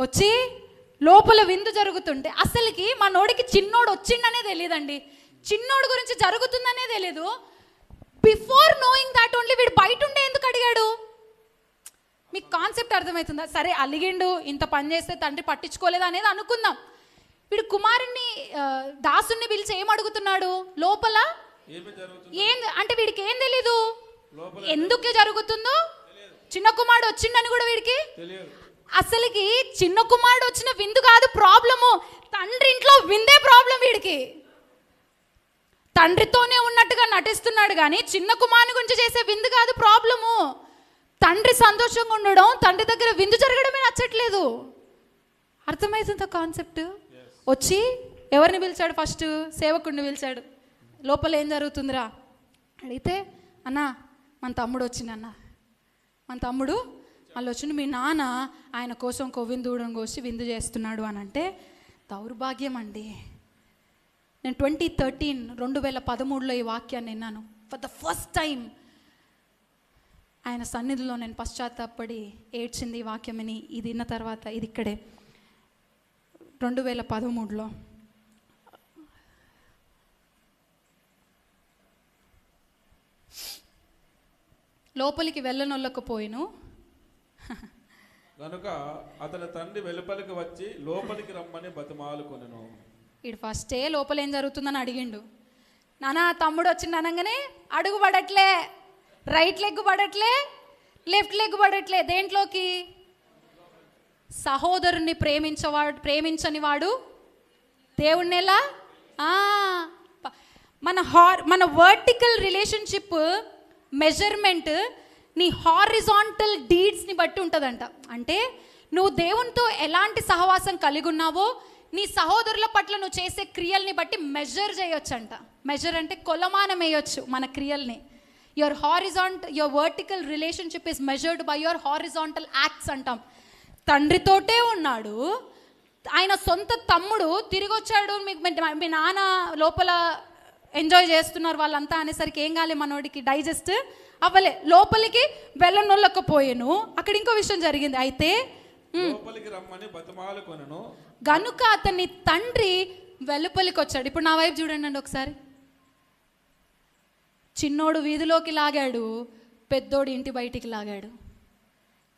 వచ్చి లోపల విందు జరుగుతుంటే అసలుకి మా నోడికి చిన్నోడు వచ్చిందనే తెలియదండి. చిన్నోడు గురించి జరుగుతుందనే తెలియదు. బిఫోర్ నోయింగ్ దాట్ ఓన్లీ వీడు బయట ఉండే ఎందుకు అడిగాడు? మీకు కాన్సెప్ట్ అర్థమవుతుందా? సరే అలిగిండు, ఇంత పని చేస్తే తండ్రి పట్టించుకోలేదు అనేది అనుకుందాం. వీడు కుమారుణ్ణి దాసుని పిలిచి ఏం అడుగుతున్నాడు? లోపల ఏం అంటే వీడికి ఏం తెలీదు. ఎందుకు జరుగుతుందో చిన్న కుమారుడు వచ్చిండని కూడా వీడికి అసలుకి చిన్న కుమారుడు వచ్చిన విందు కాదు ప్రాబ్లము, తండ్రి ఇంట్లో విందే ప్రాబ్లం. వీడికి తండ్రితోనే ఉన్నట్టుగా నటిస్తున్నాడు కానీ చిన్న కుమారుని గురించి చేసే విందు కాదు ప్రాబ్లము. తండ్రి సంతోషంగా ఉండడం, తండ్రి దగ్గర విందు జరగడమే నచ్చట్లేదు. అర్థమవుతుందా కాన్సెప్ట్? వచ్చి ఎవరిని పిలిచాడు? ఫస్ట్ సేవకుడిని పిలిచాడు. లోపల ఏం జరుగుతుందిరా అడిగితే, అన్న మన తమ్ముడు వచ్చిందన్న, మన తమ్ముడు వాళ్ళు వచ్చిండు, మీ నాన్న ఆయన కోసం కొవ్విన దూడం కోసి విందు చేస్తున్నాడు అని అంటే దౌర్భాగ్యం అండి. నేను 2013లో ఈ వాక్యాన్ని విన్నాను ఫర్ ద ఫస్ట్ టైం. ఆయన సన్నిధిలో నేను పశ్చాత్తాపడి ఏడ్చింది ఈ వాక్యం విని. ఇది విన్న తర్వాత ఇది ఇక్కడే 2013లో లోపలికి వెళ్ళనొల్లకపోయిను
కనుక అతని తండ్రి వెలుపలికి వచ్చి లోపలికి రమ్మని బతిమాలుకొనెను.
ఇడు ఫస్టే లోపల ఏం జరుగుతుందని అడిగిండు. నానా తమ్ముడు వచ్చిండు అనగానే అడుగు పడట్లే, రైట్ లెగ్ పడట్లే, లెఫ్ట్ లెగ్ పడట్లే. దేంట్లోకి? సహోదరుణ్ణి ప్రేమించని వాడు దేవుణ్ణి ఎలా? మన వర్టికల్ రిలేషన్షిప్ మెజర్మెంట్ నీ హారిజాంటల్ డీడ్స్ని బట్టి ఉంటుందంట. అంటే నువ్వు దేవునితో ఎలాంటి సహవాసం కలిగి ఉన్నావో నీ సహోదరుల పట్ల నువ్వు చేసే క్రియల్ని బట్టి మెజర్ చేయొచ్చంట. మెజర్ అంటే కొలమానం వేయొచ్చు మన క్రియల్ని. Your vertical relationship is measured by your horizontal acts అంటాం. తండ్రితోటే ఉన్నాడు, ఆయన సొంత తమ్ముడు తిరిగి వచ్చాడు, మీ నాన్న లోపల ఎంజాయ్ చేస్తున్నారు వాళ్ళంతా అనేసరికి ఏం కాలే, మనోడికి డైజెస్ట్ అవ్వలే, లోపలికి వెళ్ళనొల్లకపోయాను. అక్కడ ఇంకో విషయం జరిగింది. అయితే
లోపలికి రమ్మని బతిమాలుకొనెను.
గనుక అతన్ని తండ్రి వెలుపలికి వచ్చాడు. ఇప్పుడు నా వైపు చూడండి అండి ఒకసారి. చిన్నోడు వీధిలోకి లాగాడు, పెద్దోడు ఇంటి బయటికి లాగాడు.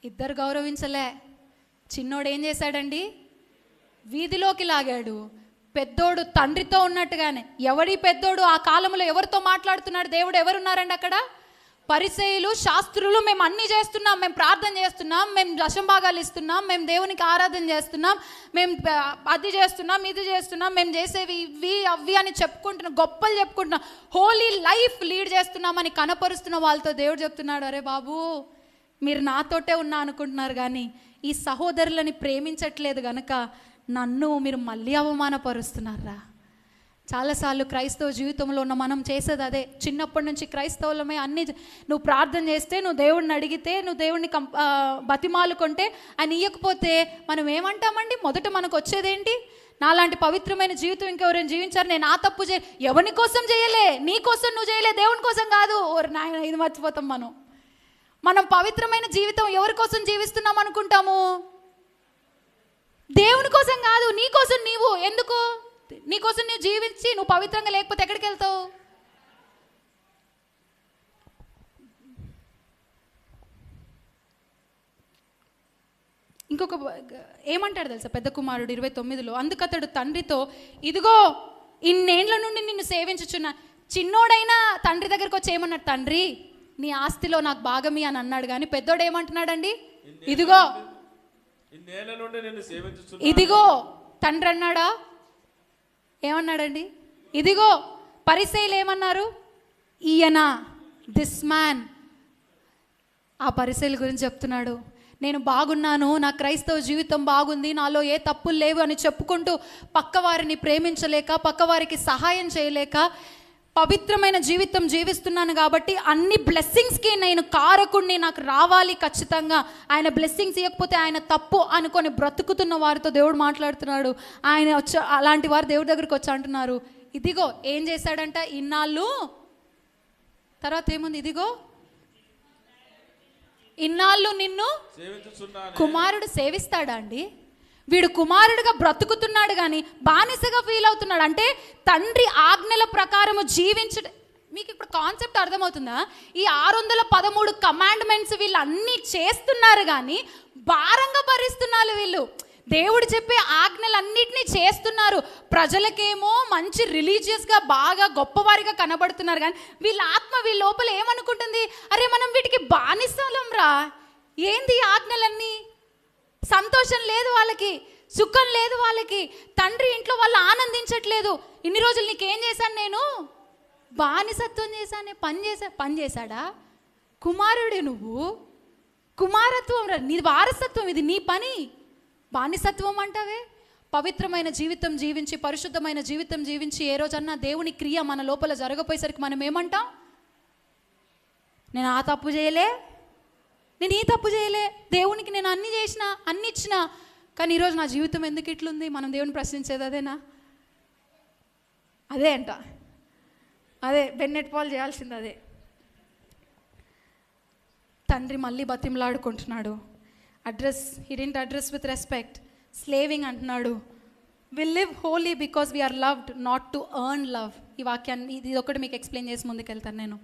ఇద్దరు గౌరవించలే. చిన్నోడు ఏం చేశాడండి? వీధిలోకి లాగాడు. పెద్దోడు తండ్రితో ఉన్నట్టుగానే. ఎవడి పెద్దోడు? ఆ కాలంలో ఎవరితో మాట్లాడుతున్నాడు దేవుడు? ఎవరున్నారండి అక్కడ? పరిసయ్యులు, శాస్త్రులు. మేము అన్నీ చేస్తున్నాం, మేము ప్రార్థన చేస్తున్నాం, మేము దశంభాగాలు ఇస్తున్నాం, మేము దేవునికి ఆరాధన చేస్తున్నాం, మేము అది చేస్తున్నాం, ఇది చేస్తున్నాం, మేము చేసేవి ఇవి అవి అని చెప్పుకుంటున్నాం, గొప్పలు చెప్పుకుంటున్నాం, హోలీ లైఫ్ లీడ్ చేస్తున్నామని కనపరుస్తున్న వాళ్ళతో దేవుడు చెప్తున్నాడు, అరే బాబు మీరు నాతోటే ఉన్నా అనుకుంటున్నారు కానీ ఈ సహోదరులని ప్రేమించట్లేదు కనుక నన్ను మీరు మళ్ళీ అవమానపరుస్తున్నారా. చాలాసార్లు క్రైస్తవ జీవితంలో ఉన్న మనం చేసేది అదే. చిన్నప్పటి నుంచి క్రైస్తవులమే అన్ని. నువ్వు ప్రార్థన చేస్తే, నువ్వు దేవుడిని అడిగితే, నువ్వు దేవుడిని బతిమాలుకుంటే ఆయన ఇయ్యకపోతే మనం ఏమంటామండి? మొదట మనకు వచ్చేదేంటి? నాలాంటి పవిత్రమైన జీవితం ఇంకెవరైనా జీవించారు, నేను ఆ తప్పు ఎవరి కోసం చేయలే, నీ కోసం నువ్వు చేయలే, దేవుని కోసం కాదు. ఓరు నాయన, ఇది మర్చిపోతాం మనం. మనం పవిత్రమైన జీవితం ఎవరి కోసం జీవిస్తున్నాం అనుకుంటాము? దేవుని కోసం కాదు, నీ కోసం. నీవు ఎందుకు? నీ కోసం నువ్వు జీవించి నువ్వు పవిత్రంగా లేకపోతే ఎక్కడికి వెళ్తావు? ఇంకొక ఏమంటాడు తెలుసా పెద్ద కుమారుడు 29లో, అందుకతడు తండ్రితో, ఇదిగో ఇన్నేళ్ల నుండి నిన్ను సేవించుచున్నా. చిన్నోడైనా తండ్రి దగ్గరకు వచ్చి ఏమన్నాడు? తండ్రి నీ ఆస్తిలో నాకు భాగమి అని అన్నాడు. కానీ పెద్దోడు ఏమంటున్నాడండి? ఇదిగో ఇదిగో. తండ్రి అన్నాడా? ఏమన్నాడండి? ఇదిగో. పరిసయ్యులు ఏమన్నారు? ఈయన, దిస్ మ్యాన్ ఆ పరిసయ్యుల గురించి చెప్తున్నాడు. నేను బాగున్నాను, నా క్రైస్తవ జీవితం బాగుంది, నాలో ఏ తప్పులు లేవు అని చెప్పుకుంటూ పక్కవారిని ప్రేమించలేక, పక్కవారికి సహాయం చేయలేక, పవిత్రమైన జీవితం జీవిస్తున్నాను కాబట్టి అన్ని బ్లెస్సింగ్స్కి నేను కారకుడిని, నాకు రావాలి ఖచ్చితంగా, ఆయన బ్లెస్సింగ్స్ ఇవ్వకపోతే ఆయన తప్పు అనుకొని బ్రతుకుతున్న వారితో దేవుడు మాట్లాడుతున్నాడు. ఆయన వచ్చి అలాంటి వారు దేవుడి దగ్గరికి వచ్చి అంటున్నారు, ఇదిగో ఏం చేశాడంట ఇన్నాళ్ళు, తర్వాత ఏముంది, ఇదిగో ఇన్నాళ్ళు నిన్ను కుమారుడు సేవిస్తాడా అండి? వీడు కుమారుడిగా బ్రతుకుతున్నాడు కానీ బానిసగా ఫీల్ అవుతున్నాడు. అంటే తండ్రి ఆజ్ఞల ప్రకారము జీవించడం. మీకు ఇప్పుడు కాన్సెప్ట్ అర్థమవుతుందా? ఈ 613 కమాండ్మెంట్స్ వీళ్ళు అన్నీ చేస్తున్నారు కానీ భారంగా భరిస్తున్నారు వీళ్ళు. దేవుడు చెప్పే ఆజ్ఞలన్నిటినీ చేస్తున్నారు, ప్రజలకేమో మంచి రిలీజియస్గా బాగా గొప్పవారిగా కనబడుతున్నారు. కానీ వీళ్ళ ఆత్మ వీళ్ళ లోపల ఏమనుకుంటుంది, అరే మనం వీటికి బానిసలం రా, ఏంది ఆజ్ఞలన్నీ, సంతోషం లేదు వాళ్ళకి, సుఖం లేదు వాళ్ళకి, తండ్రి ఇంట్లో వాళ్ళు ఆనందించట్లేదు. ఇన్ని రోజులు నీకేం చేశాను నేను, బానిసత్వం చేశాను, పని చేశాడా? కుమారుడే నువ్వు, కుమారత్వం రా, నీ వారసత్వం, ఇది నీ పని. బానిసత్వం అంటావే? పవిత్రమైన జీవితం జీవించి, పరిశుద్ధమైన జీవితం జీవించి ఏ రోజన్నా దేవుని క్రియ మన లోపల జరగపోయేసరికి మనం ఏమంటాం, నేను ఆ తప్పు చేయలే, నేను ఈ తప్పు చేయలే, దేవునికి నేను అన్ని చేసిన, అన్ని ఇచ్చిన, కానీ ఈరోజు నా జీవితం ఎందుకు ఇట్లుంది? మనం దేవుని ప్రశ్నించేది అదేనా? అదే అంట, అదే బెన్నెట్ పాల్ చేయాల్సింది అదే. తండ్రి మళ్ళీ బతిమలాడుకుంటున్నాడు. He didn't address with respect, slaving అంటున్నాడు. Will live holy because we are loved, not to earn love. ఈ వాక్యాన్ని ఇది ఒకటి మీకు ఎక్స్ప్లెయిన్ చేసి ముందుకెళ్తాను నేను.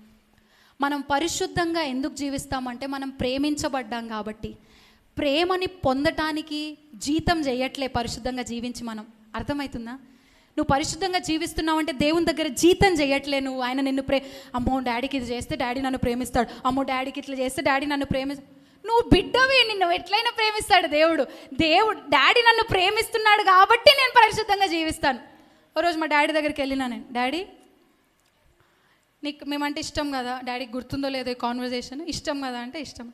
మనం పరిశుద్ధంగా ఎందుకు జీవిస్తామంటే మనం ప్రేమించబడ్డాం కాబట్టి. ప్రేమని పొందటానికి జీతం చేయట్లే పరిశుద్ధంగా జీవించి. మనం అర్థమవుతుందా? నువ్వు పరిశుద్ధంగా జీవిస్తున్నావు అంటే దేవుని దగ్గర జీతం చేయట్లే నువ్వు. ఆయన నిన్ను అమ్మో డాడీకి ఇది చేస్తే డాడీ నన్ను ప్రేమిస్తాడు, అమ్మో డాడీకి ఇట్లా చేస్తే డాడీ నన్ను ప్రేమిస్తాడు. నువ్వు బిడ్డవి, నిన్ను ఎట్లయినా ప్రేమిస్తాడు దేవుడు. డాడీ నన్ను ప్రేమిస్తున్నాడు కాబట్టి నేను పరిశుద్ధంగా జీవిస్తాను. ఓ రోజు మా డాడీ దగ్గరికి వెళ్ళినా నేను, డాడీ నీకు మేమంటే ఇష్టం కదా, డాడీకి గుర్తుందో లేదో ఈ కాన్వర్జేషన్, ఇష్టం కదా అంటే ఇష్టం,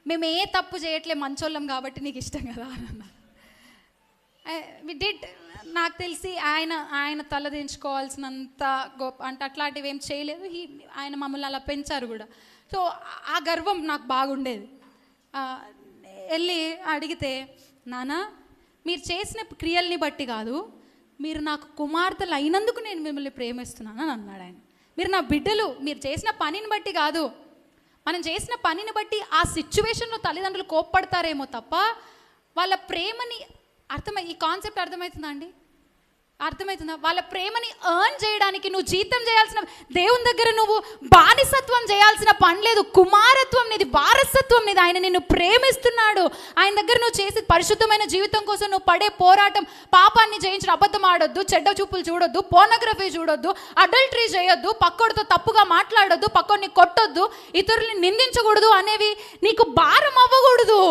మేము ఏ తప్పు చేయట్లే, మంచోళ్ళం కాబట్టి నీకు ఇష్టం కదా అన్న. We did. నాకు తెలిసి ఆయన తలదించుకోవాల్సినంత గొప్ప అంటే అట్లాంటివి ఏం చేయలేదు. ఆయన మమ్మల్ని అలా పెంచారు కూడా. సో ఆ గర్వం నాకు బాగుండేది. వెళ్ళి అడిగితే, నాన్న మీరు చేసిన క్రియల్ని బట్టి కాదు, మీరు నాకు కుమార్తెలు అయినందుకు నేను మిమ్మల్ని ప్రేమిస్తున్నాను అని అన్నాడు ఆయన. మీరు నా బిడ్డలు, మీరు చేసిన పనిని బట్టి కాదు. మనం చేసిన పనిని బట్టి ఆ సిచ్యువేషన్లో తల్లిదండ్రులు కోప్పడతారేమో తప్ప వాళ్ళ ప్రేమని ఈ కాన్సెప్ట్ అర్థమవుతుందా అండి? అర్థమవుతుందా? వాళ్ళ ప్రేమని ఎర్న్ చేయడానికి నువ్వు జీతం చేయాల్సిన, దేవుని దగ్గర నువ్వు బానిసత్వం చేయాల్సిన పని లేదు. కుమారత్వం నీది, వారసత్వం నీది. ఆయన నిన్ను ప్రేమిస్తున్నాడు. ఆయన దగ్గర నువ్వు చేసే పరిశుద్ధమైన జీవితం కోసం నువ్వు పడే పోరాటం, పాపాన్ని జయించిన, అబద్ధం ఆడొద్దు, చెడ్డ చూపులు చూడొద్దు, పోర్నోగ్రఫీ చూడొద్దు, అడల్టరీ చేయొద్దు, పక్కోడితో తప్పుగా మాట్లాడొద్దు, పక్కోడిని కొట్టొద్దు, ఇతరుల్ని నిందించకూడదు అనేవి నీకు భారం అవ్వకూడదు.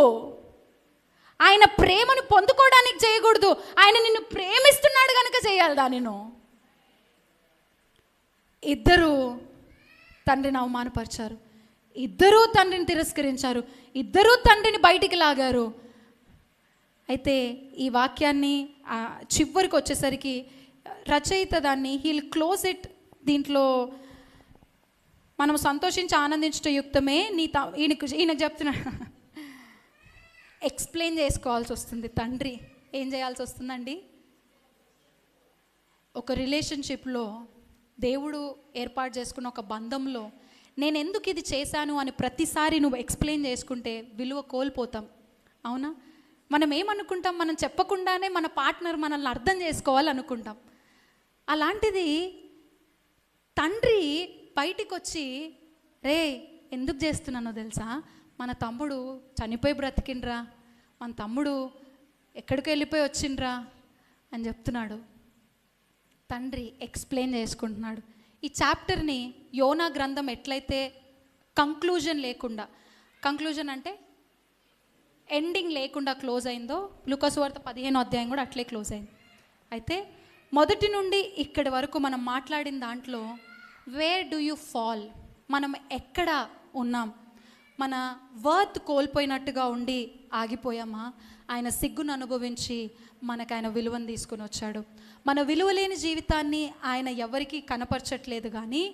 ఆయన ప్రేమను పొందుకోవడానికి చేయకూడదు. ఆయన నిన్ను ప్రేమిస్తున్నాడు కనుక చేయాలి దాన్ని. ఇద్దరు తండ్రిని అవమానపరిచారు, ఇద్దరూ తండ్రిని తిరస్కరించారు, ఇద్దరూ తండ్రిని బయటికి లాగారు. అయితే ఈ వాక్యాన్ని చివరికి వచ్చేసరికి రచయిత దాన్ని హీల్ క్లోజ్ ఇట్. దీంట్లో మనం సంతోషించి ఆనందించట యుక్తమే, ఈయనకు చెప్తున్నాడు. ఎక్స్ప్లెయిన్ చేసుకోవాల్సి వస్తుంది. తండ్రి ఏం చేయాల్సి వస్తుందండి? ఒక రిలేషన్షిప్లో, దేవుడు ఏర్పాటు చేసుకున్న ఒక బంధంలో నేను ఎందుకు ఇది చేశాను అని ప్రతిసారి నువ్వు ఎక్స్ప్లెయిన్ చేసుకుంటే విలువ కోల్పోతాం. అవునా? మనం ఏమనుకుంటాం, మనం చెప్పకుండానే మన పార్ట్నర్ మనల్ని అర్థం చేసుకోవాలనుకుంటాం. అలాంటిది తండ్రి బయటికి వచ్చి, రే ఎందుకు చేస్తున్నానో తెలుసా, మన తమ్ముడు చనిపోయి బ్రతికిండ్రా, మన తమ్ముడు ఎక్కడికి వెళ్ళిపోయి వచ్చిండ్రా అని చెప్తున్నాడు. తండ్రి ఎక్స్ప్లెయిన్ చేసుకుంటున్నాడు. ఈ చాప్టర్ని యోనా గ్రంథం ఎట్లయితే కంక్లూజన్ లేకుండా, కంక్లూజన్ అంటే ఎండింగ్ లేకుండా క్లోజ్ అయిందో, లూకా సువార్త 15వ అధ్యాయం కూడా అట్లే క్లోజ్ అయింది. అయితే మొదటి నుండి ఇక్కడి వరకు మనం మాట్లాడిన దాంట్లో వేర్ డూ యూ ఫాల్, మనం ఎక్కడ ఉన్నాం, మన వర్త్ కోల్పోయినట్టుగా ఉండి ఆగిపోయామా? ఆయన సిగ్గును అనుభవించి మనకు ఆయన విలువను తీసుకొని వచ్చాడు. మన విలువలేని జీవితాన్ని ఆయన ఎవరికి కనపరచట్లేదు, కానీ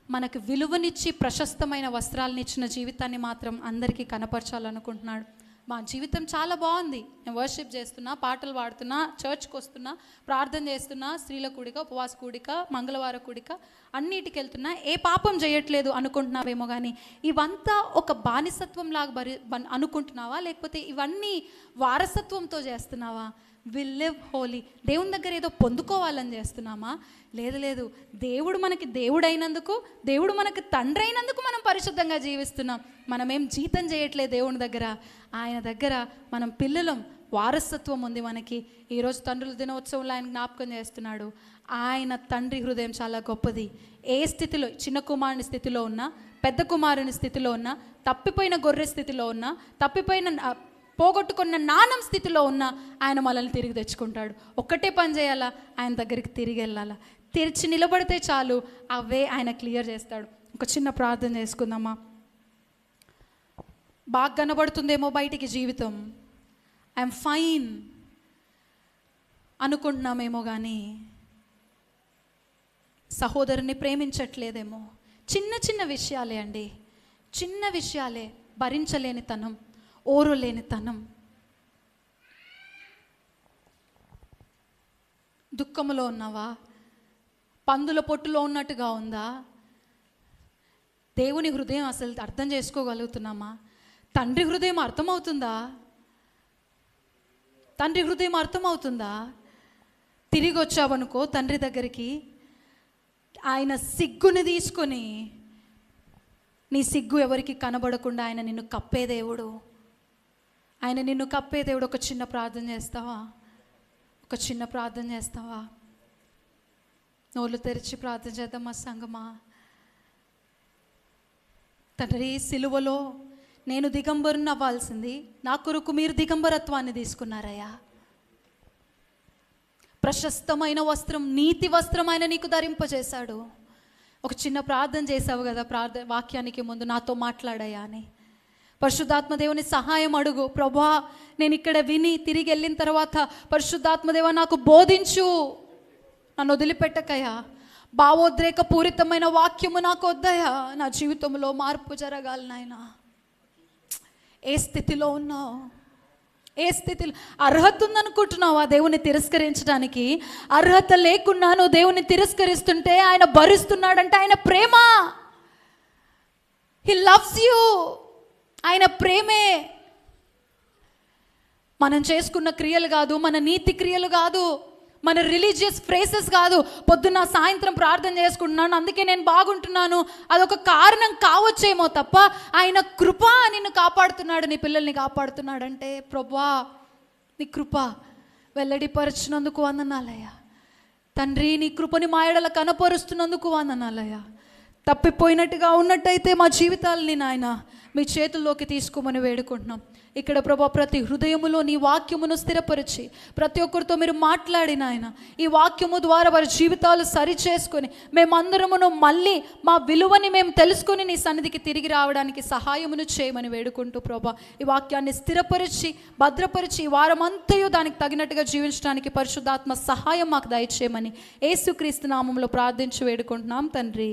మనకు విలువనిచ్చి ప్రశస్తమైన వస్త్రాలను ఇచ్చిన జీవితాన్ని మాత్రం అందరికీ కనపరచాలనుకుంటున్నాడు. మా జీవితం చాలా బాగుంది, నేను వర్షిప్ చేస్తున్నా, పాటలు పాడుతున్నా, చర్చ్కి వస్తున్నా, ప్రార్థన చేస్తున్నా, స్త్రీల కూడిక, ఉపవాస కూడిక, మంగళవార కూడిక, అన్నిటికి వెళ్తున్నా, ఏ పాపం చేయట్లేదు అనుకుంటున్నావేమో, కానీ ఇవంతా ఒక బానిసత్వం లాగా అనుకుంటున్నావా? లేకపోతే ఇవన్నీ వారసత్వంతో చేస్తున్నావా? విల్ లివ్ హోలీ, దేవుని దగ్గర ఏదో పొందుకోవాలని చేస్తున్నామా? లేదు, దేవుడు మనకి దేవుడు అయినందుకు, దేవుడు మనకి తండ్రి అయినందుకు మనం పరిశుద్ధంగా జీవిస్తున్నాం. మనమేం జీతం చేయట్లేదు దేవుని దగ్గర, ఆయన దగ్గర మనం పిల్లలం, వారసత్వం ఉంది మనకి. ఈరోజు తండ్రుల దినోత్సవంలో ఆయన జ్ఞాపకం చేస్తున్నాడు. ఆయన తండ్రి హృదయం చాలా గొప్పది. ఏ స్థితిలో, చిన్న కుమారుని స్థితిలో ఉన్నా, పెద్ద కుమారుని స్థితిలో ఉన్నా, తప్పిపోయిన గొర్రె స్థితిలో ఉన్నా, పోగొట్టుకున్న నాణం స్థితిలో ఉన్న ఆయన మనల్ని తిరిగి తెచ్చుకుంటాడు. ఒక్కటే పని చేయాలా, ఆయన దగ్గరికి తిరిగి వెళ్ళాలా. తెరిచి నిలబడితే చాలు, అవే ఆయన క్లియర్ చేస్తాడు. ఒక చిన్న ప్రార్థన చేసుకుందామా? బాగా కనబడుతుందేమో బయటికి జీవితం, ఐఎమ్ ఫైన్ అనుకుంటున్నామేమో, కానీ సహోదరుని ప్రేమించట్లేదేమో. చిన్న విషయాలే అండి, చిన్న విషయాలే, భరించలేని తనం, ఓరులేని తనం, దుఃఖములో ఉన్నావా? పందుల పొట్టులో ఉన్నట్టుగా ఉందా? దేవుని హృదయం అసలు అర్థం చేసుకోగలుగుతున్నామా? తండ్రి హృదయం అర్థమవుతుందా? తండ్రి హృదయం అర్థమవుతుందా? తిరిగి వచ్చావనుకో తండ్రి దగ్గరికి, ఆయన సిగ్గుని తీసుకొని, నీ సిగ్గు ఎవరికి కనబడకుండా ఆయన నిన్ను కప్పే దేవుడు, ఆయన నిన్ను కప్పే దేవుడు. ఒక చిన్న ప్రార్థన చేస్తావా? ఒక చిన్న ప్రార్థన చేస్తావా? నోళ్ళు తెరిచి ప్రార్థన చేద్దామా సంగమా? తండ్రి, సిలువలో నేను దిగంబరుని అవ్వాల్సింది, నా కొరకు మీరు దిగంబరత్వాన్ని తీసుకున్నారయ్యా. ప్రశస్తమైన వస్త్రం, నీతి వస్త్రం ఆయన నీకు ధరింపజేశాడు. ఒక చిన్న ప్రార్థన చేసావు కదా, వాక్యానికి ముందు నాతో మాట్లాడాయా అని. పరిశుద్ధాత్మ దేవుని సహాయం అడుగు. ప్రభా, నేను ఇక్కడ విని తిరిగి వెళ్ళిన తర్వాత పరిశుద్ధాత్మదేవ నాకు బోధించు, నన్ను వదిలిపెట్టకయ్యా. భావోద్రేక పూరితమైన వాక్యము నాకు వద్దయా. నా జీవితంలో మార్పు జరగాలి నాయనా. ఏ స్థితిలో ఉన్నావు? ఏ స్థితిలో? అర్హత ఉందనుకుంటున్నావా దేవుని తిరస్కరించడానికి? అర్హత లేకున్నా నువ్వు దేవుని తిరస్కరిస్తుంటే ఆయన భరిస్తున్నాడంటే ఆయన ప్రేమ. He loves you. ఆయన ప్రేమే. మనం చేసుకున్న క్రియలు కాదు, మన నీతి క్రియలు కాదు, మన రిలీజియస్ ఫ్రేసెస్ కాదు. పొద్దున్న సాయంత్రం ప్రార్థన చేసుకుంటున్నాను అందుకే నేను బాగుంటున్నాను, అదొక కారణం కావచ్చేమో తప్ప ఆయన కృప నిన్ను కాపాడుతున్నాడు, నీ పిల్లల్ని కాపాడుతున్నాడంటే ప్రభువా నీ కృప వెల్లడిపరచినందుకు వందనాలయ్యా. తండ్రి, నీ కృపని మా ఎడల కనపరుస్తున్నందుకు వందనాలయ్యా. తప్పిపోయినట్టుగా ఉన్నట్టయితే మా జీవితాలని నాయన మీ చేతుల్లోకి తీసుకోమని వేడుకుంటున్నాం. ఇక్కడ ప్రభా ప్రతి హృదయములో నీ వాక్యమును స్థిరపరిచి ప్రతి ఒక్కరితో మీరు మాట్లాడిన ఆయన ఈ వాక్యము ద్వారా వారి జీవితాలు సరి చేసుకొని మేమందరమును మళ్ళీ మా విలువని మేము తెలుసుకొని నీ సన్నిధికి తిరిగి రావడానికి సహాయమును చేయమని వేడుకుంటూ ప్రభా ఈ వాక్యాన్ని స్థిరపరిచి భద్రపరిచి ఈ వారమంతయు దానికి తగినట్టుగా జీవించడానికి పరిశుద్ధాత్మ సహాయం మాకు దయచేయమని యేసుక్రీస్తు నామములో ప్రార్థించి వేడుకుంటున్నాం తండ్రి.